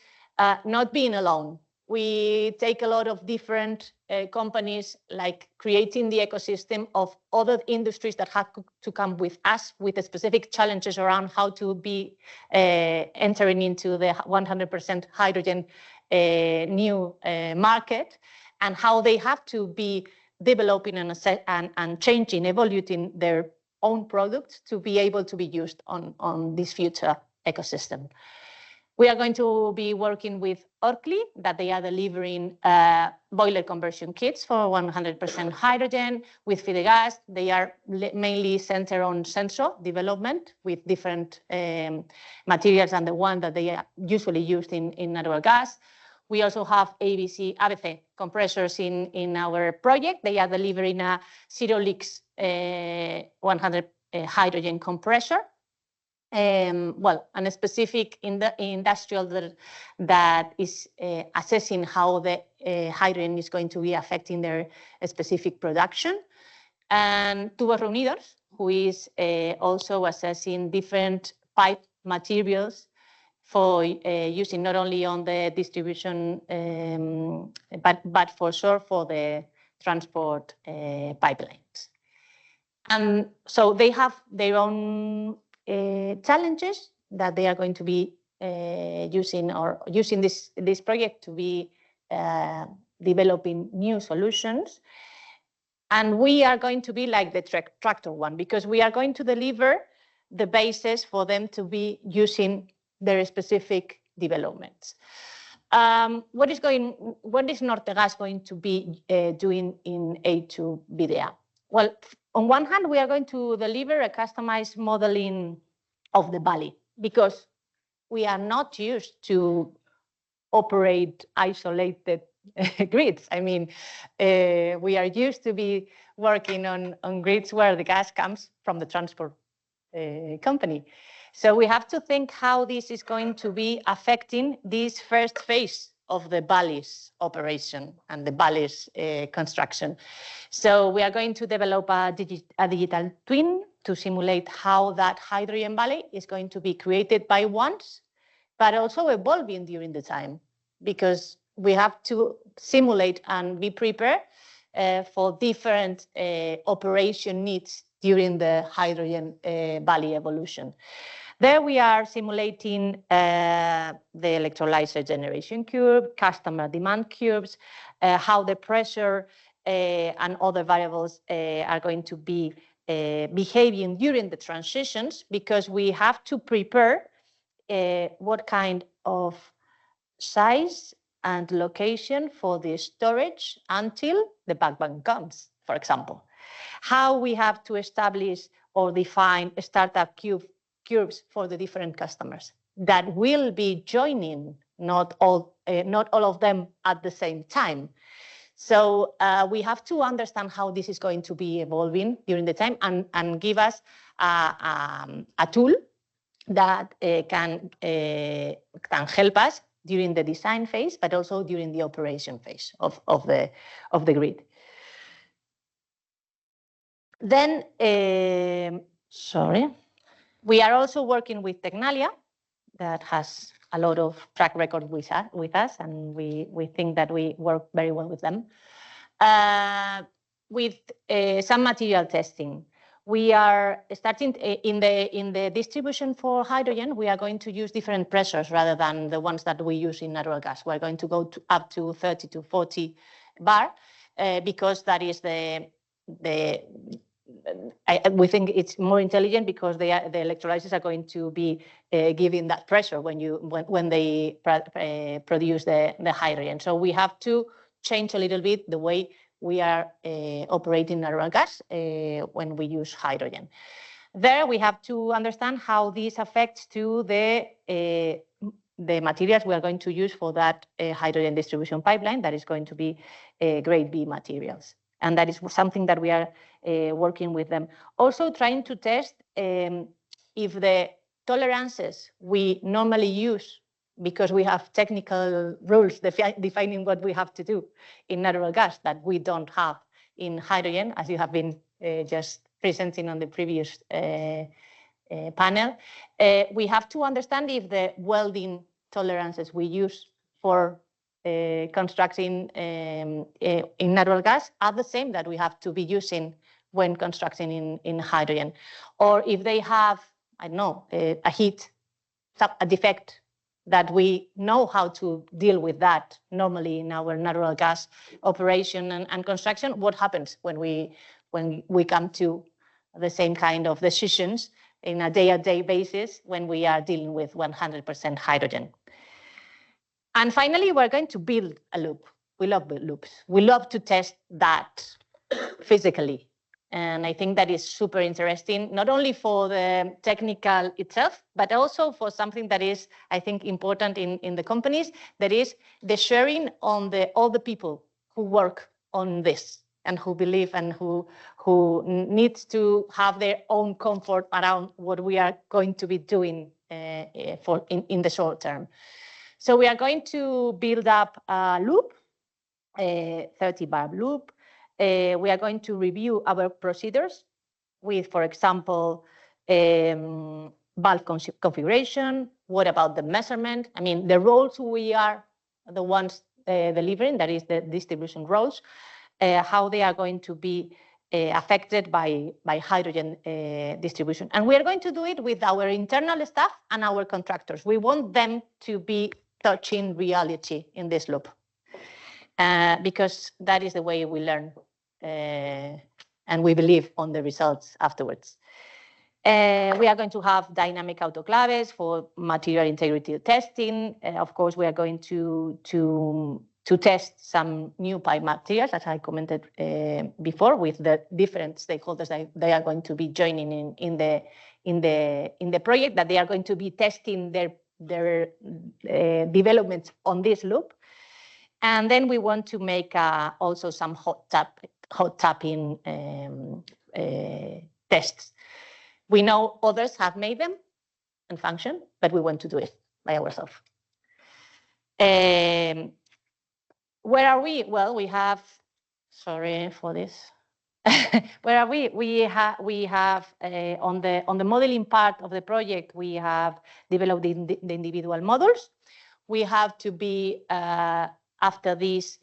not being alone. We take a lot of different companies, like creating the ecosystem of other industries that have to come with us with the specific challenges around how to be entering into the 100% hydrogen new market, and how they have to be developing and changing, evolving their own products to be able to be used on this future ecosystem. We are going to be working with Orkli, that they are delivering boiler conversion kits for 100% hydrogen. With Fidegas, they are mainly centered on sensor development with different materials than the one that they are usually used in natural gas. We also have ABC compressors in our project. They are delivering a zero leaks 100 hydrogen compressor. And a specific industrial that is assessing how the hydrogen is going to be affecting their specific production. And Tubos Reunidos, who is also assessing different pipe materials for using not only on the distribution, but for sure for the transport pipelines. And so they have their own challenges that they are going to be using this project to be developing new solutions. And we are going to be like the tractor one, because we are going to deliver the basis for them to be using their specific developments. What is Nortegas going to be doing in A2BDA? Well, on one hand, we are going to deliver a customized modeling of the valley, because we are not used to operate isolated grids. I mean, we are used to be working on grids where the gas comes from the transport company. So we have to think how this is going to be affecting this first phase of the valleys operation and the valleys construction. So we are going to develop a digital twin to simulate how that hydrogen valley is going to be created by once, but also evolving during the time, because we have to simulate and be prepared for different operation needs during the hydrogen valley evolution. There we are simulating the electrolyzer generation curve, customer demand curves, how the pressure and other variables are going to be behaving during the transitions, because we have to prepare what kind of size and location for the storage until the backbone comes, for example. How we have to establish or define startup curves for the different customers that will be joining, not all of them at the same time. So we have to understand how this is going to be evolving during the time, and give us a tool that can help us during the design phase, but also during the operation phase of the grid. Then, we are also working with Tecnalia, that has a lot of track record with us, and we think that we work very well with them. With some material testing. We are starting in the distribution for hydrogen. We are going to use different pressures rather than the ones that we use in natural gas. We're going to go up to 30 to 40 bar because that is we think it's more intelligent, because the electrolyzers are going to be giving that pressure when they produce the hydrogen. So we have to change a little bit the way we are operating natural gas when we use hydrogen. There we have to understand how this affects to the materials we are going to use for that hydrogen distribution pipeline, that is going to be grade B materials. And that is something that we are working with them. Also trying to test if the tolerances we normally use, because we have technical rules defining what we have to do in natural gas that we don't have in hydrogen, as you have been just presenting on the previous panel. We have to understand if the welding tolerances we use for constructing in natural gas are the same that we have to be using when constructing in hydrogen, or if they have, I don't know, a heat, a defect that we know how to deal with that normally in our natural gas operation and construction. What happens when we come to the same kind of decisions in a day-to-day basis when we are dealing with 100% hydrogen? And finally, we're going to build a loop. We love loops. We love to test that physically. And I think that is super interesting, not only for the technical itself, but also for something that is, I think, important in the companies, that is the sharing on all the people who work on this and who believe and who needs to have their own comfort around what we are going to be doing in the short term. So we are going to build up a loop, a 30-bar loop. We are going to review our procedures with, for example, valve configuration. What about the measurement? I mean, the roles we are the ones delivering, that is the distribution roles, how they are going to be affected by hydrogen distribution. And we are going to do it with our internal staff and our contractors. We want them to be touching reality in this loop, because that is the way we learn, and we believe on the results afterwards. We are going to have dynamic autoclaves for material integrity testing. Of course, we are going to test some new pipe materials, as I commented before, with the different stakeholders that they are going to be joining in the project, that they are going to be testing their developments on this loop. And then we want to make also some hot tapping tests. We know others have made them and function, but we want to do it by ourselves. Where are we? Well, we have, sorry for this. Where are we? We have on the modeling part of the project, we have developed the individual models. We have to be, after this,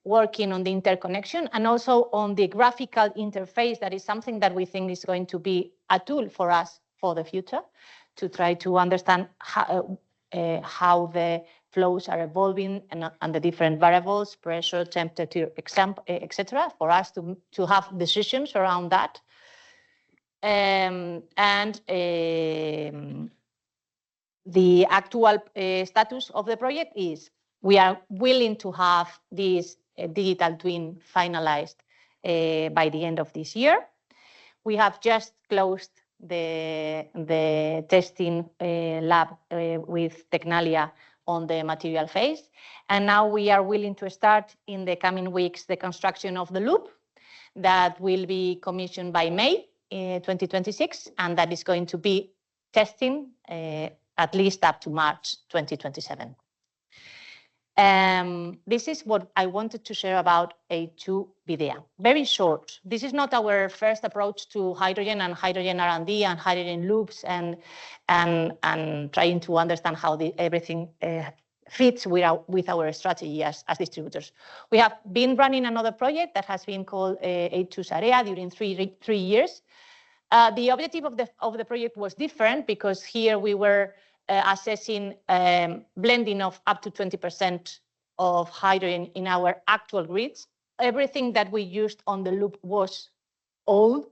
working on the interconnection and also on the graphical interface. That is something that we think is going to be a tool for us for the future, to try to understand how the flows are evolving and the different variables, pressure, temperature, etc., for us to have decisions around that. The actual status of the project is we are willing to have this digital twin finalized by the end of this year. We have just closed the testing lab with Tecnalia on the material phase. And now we are willing to start in the coming weeks the construction of the loop that will be commissioned by May 2026, and that is going to be testing at least up to March 2027. This is what I wanted to share about A2 Videa. Very short. This is not our first approach to hydrogen and hydrogen R&D and hydrogen loops and trying to understand how everything fits with our strategy as distributors. We have been running another project that has been called A2 Sarea during three years. The objective of the project was different, because here we were assessing blending of up to 20% of hydrogen in our actual grids. Everything that we used on the loop was old,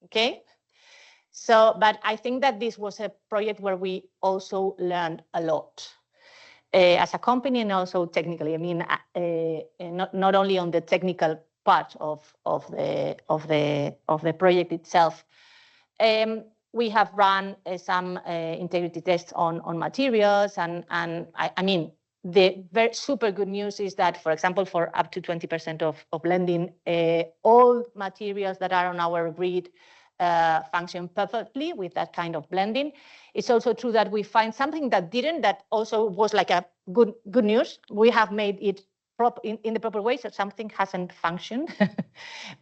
okay? So, but I think that this was a project where we also learned a lot as a company and also technically. I mean, not only on the technical part of the project itself. We have run some integrity tests on materials, and I mean, the very super good news is that, for example, for up to 20% of blending, all materials that are on our grid function perfectly with that kind of blending. It's also true that we find something that didn't, that also was like a good news. We have made it in the proper way, so something hasn't functioned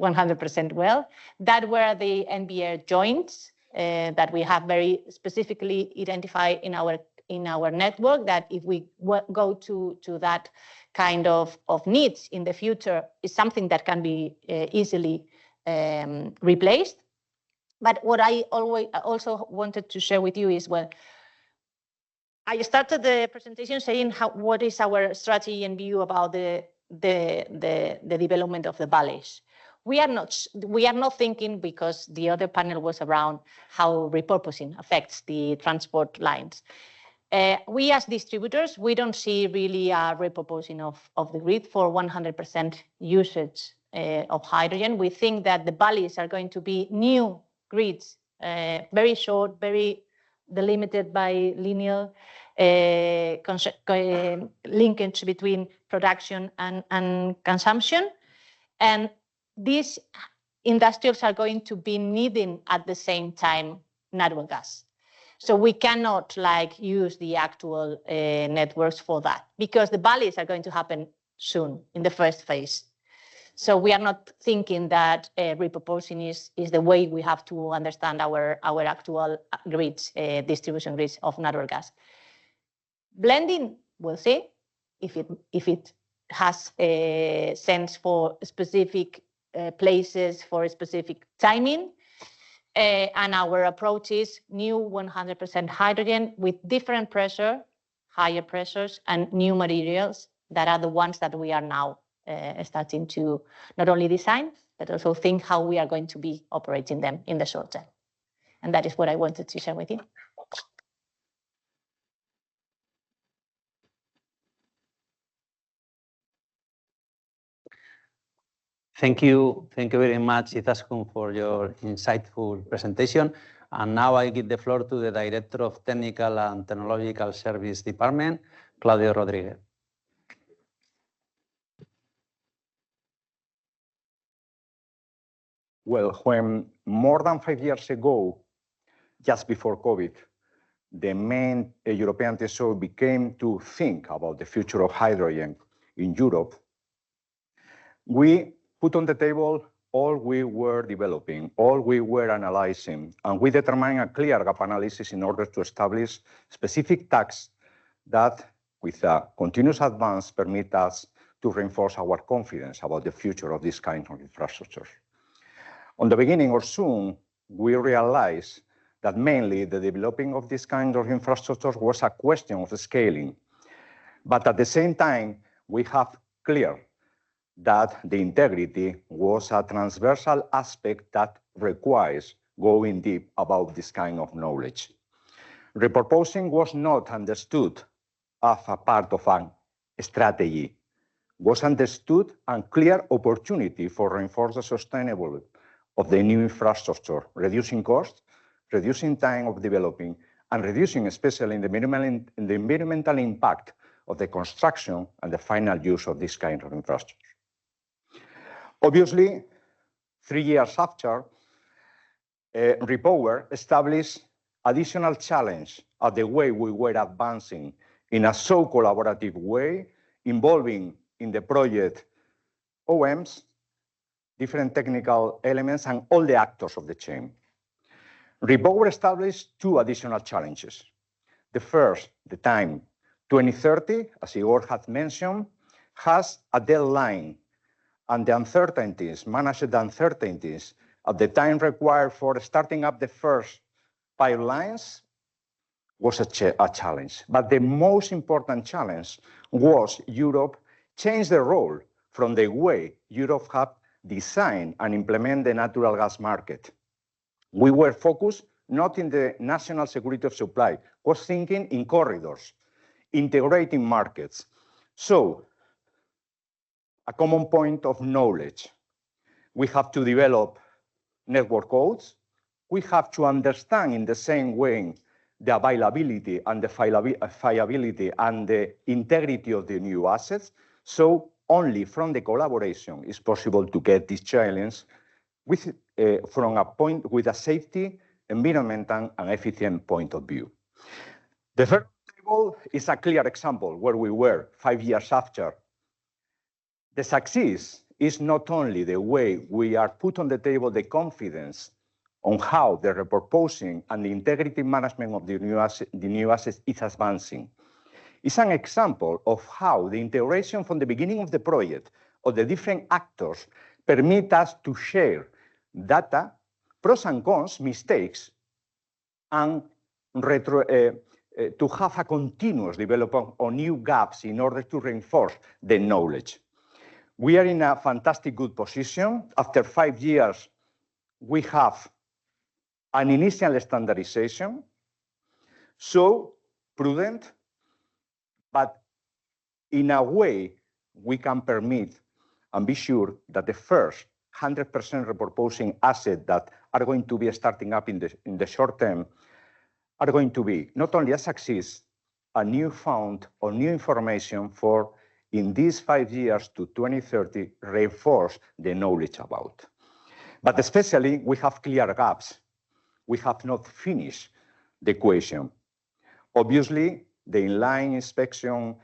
100% well. That were the NBR joints that we have very specifically identified in our network, that if we go to that kind of needs in the future, is something that can be easily replaced. But what I also wanted to share with you is, well, I started the presentation saying what is our strategy and view about the development of the valleys. We are not thinking, because the other panel was around how repurposing affects the transport lines. We as distributors, we don't see really a repurposing of the grid for 100% usage of hydrogen. We think that the valleys are going to be new grids, very short, very delimited by linear linkage between production and consumption. And these industrials are going to be needing at the same time natural gas. So we cannot use the actual networks for that, because the valleys are going to happen soon in the first phase. So we are not thinking that repurposing is the way we have to understand our actual grids, distribution grids of natural gas. Blending, we'll see if it has a sense for specific places for a specific timing. And our approach is new 100% hydrogen with different pressure, higher pressures, and new materials that are the ones that we are now starting to not only design, but also think how we are going to be operating them in the short term. And that is what I wanted to share with you. Thank you very much, Izaskun, for your insightful presentation. And now I give the floor to the Director of Technical and Technological Service Department, Claudio Rodríguez. Well, when more than 5 years ago, just before COVID, the main European TSO became to think about the future of hydrogen in Europe, we put on the table all we were developing, all we were analyzing, and we determined a clear gap analysis in order to establish specific tasks that, with a continuous advance, permit us to reinforce our confidence about the future of this kind of infrastructure. On the beginning or soon, we realized that mainly the developing of this kind of infrastructure was a question of scaling. But at the same time, we have clear that the integrity was a transversal aspect that requires going deep about this kind of knowledge. Repurposing was not understood as a part of a strategy, was understood and clear opportunity for reinforce the sustainability of the new infrastructure, reducing costs, reducing time of developing, and reducing especially in the environmental impact of the construction and the final use of this kind of infrastructure. Obviously, 3 years after, Repower established additional challenge at the way we were advancing in a so collaborative way, involving in the project OMs, different technical elements, and all the actors of the chain. Repower established 2 additional challenges. The first, the time, 2030, as Igor had mentioned, has a deadline, and the uncertainties, managed uncertainties at the time required for starting up the first pipelines was a challenge. But the most important challenge was Europe changed the role from the way Europe had designed and implement the natural gas market. We were focused not in the national security of supply, was thinking in corridors, integrating markets. So, a common point of knowledge. We have to develop network codes. We have to understand in the same way the availability and the viability and the integrity of the new assets. So only from the collaboration is possible to get this challenge with, from a point with a safety, environmental, and efficient point of view. The third table is a clear example where we were 5 years after. The success is not only the way we are put on the table the confidence on how the repurposing and the integrity management of the new assets is advancing. It's an example of how the integration from the beginning of the project of the different actors permit us to share data, pros and cons, mistakes, and to have a continuous development of new gaps in order to reinforce the knowledge. We are in a fantastic good position. After 5 years, we have an initial standardization, so prudent, but in a way we can permit and be sure that the first 100% repurposing asset that are going to be starting up in the short term are going to be not only a success, a new found or new information for in these 5 years to 2030 reinforce the knowledge about. But especially we have clear gaps. We have not finished the equation. Obviously, the inline inspection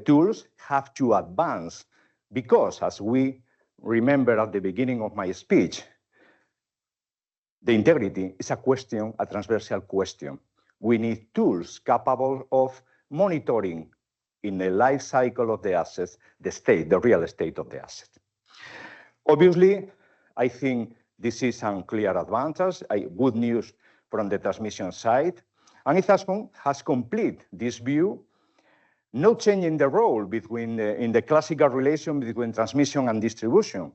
tools have to advance because, as we remember at the beginning of my speech, the integrity is a question, a transversal question. We need tools capable of monitoring in the life cycle of the assets, the state, the real estate of the asset. Obviously, I think this is a clear advantage, good news from the transmission side. And it has complete this view, not changing the role between in the classical relation between transmission and distribution.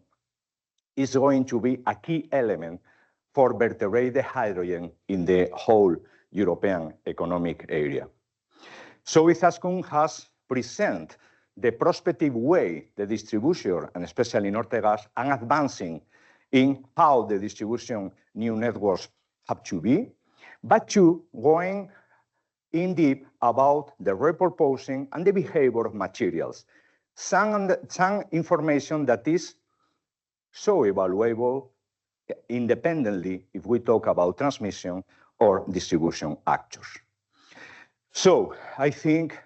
Is going to be a key element for vertebrate the hydrogen in the whole European economic area. So Izaskun has presented the prospective way the distribution, and especially Nortegas, are advancing in how the distribution new networks have to be, but to going in deep about the repurposing and the behavior of materials. Some information that is so evaluable independently if we talk about transmission or distribution actors. So I think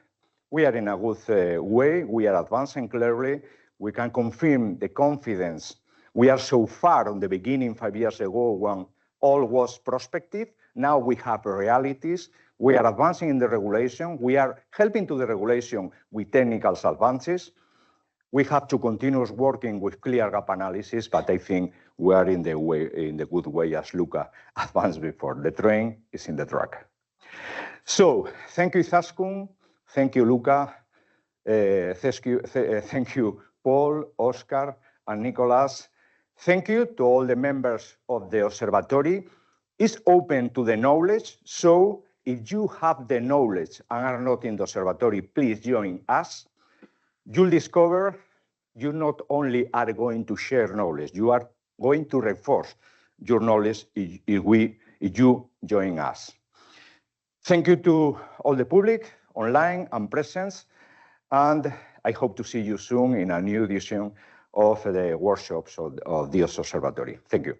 we are in a good way. We are advancing clearly. We can confirm the confidence. We are so far on the beginning 5 years ago when all was prospective. Now we have realities. We are advancing in the regulation. We are helping to the regulation with technical advances. We have to continue working with clear gap analysis, but I think we are in the good way, as Luca advanced before. The train is in the track. So thank you, Izaskun. Thank you, Luca. Thank you, Paul, Oscar, and Nicolas. Thank you to all the members of the observatory. It's open to the knowledge, so if you have the knowledge and are not in the observatory, please join us. You'll discover you not only are going to share knowledge, you are going to reinforce your knowledge if you join us. Thank you to all the public, online and present, and I hope to see you soon in a new edition of the workshops of the observatory. Thank you.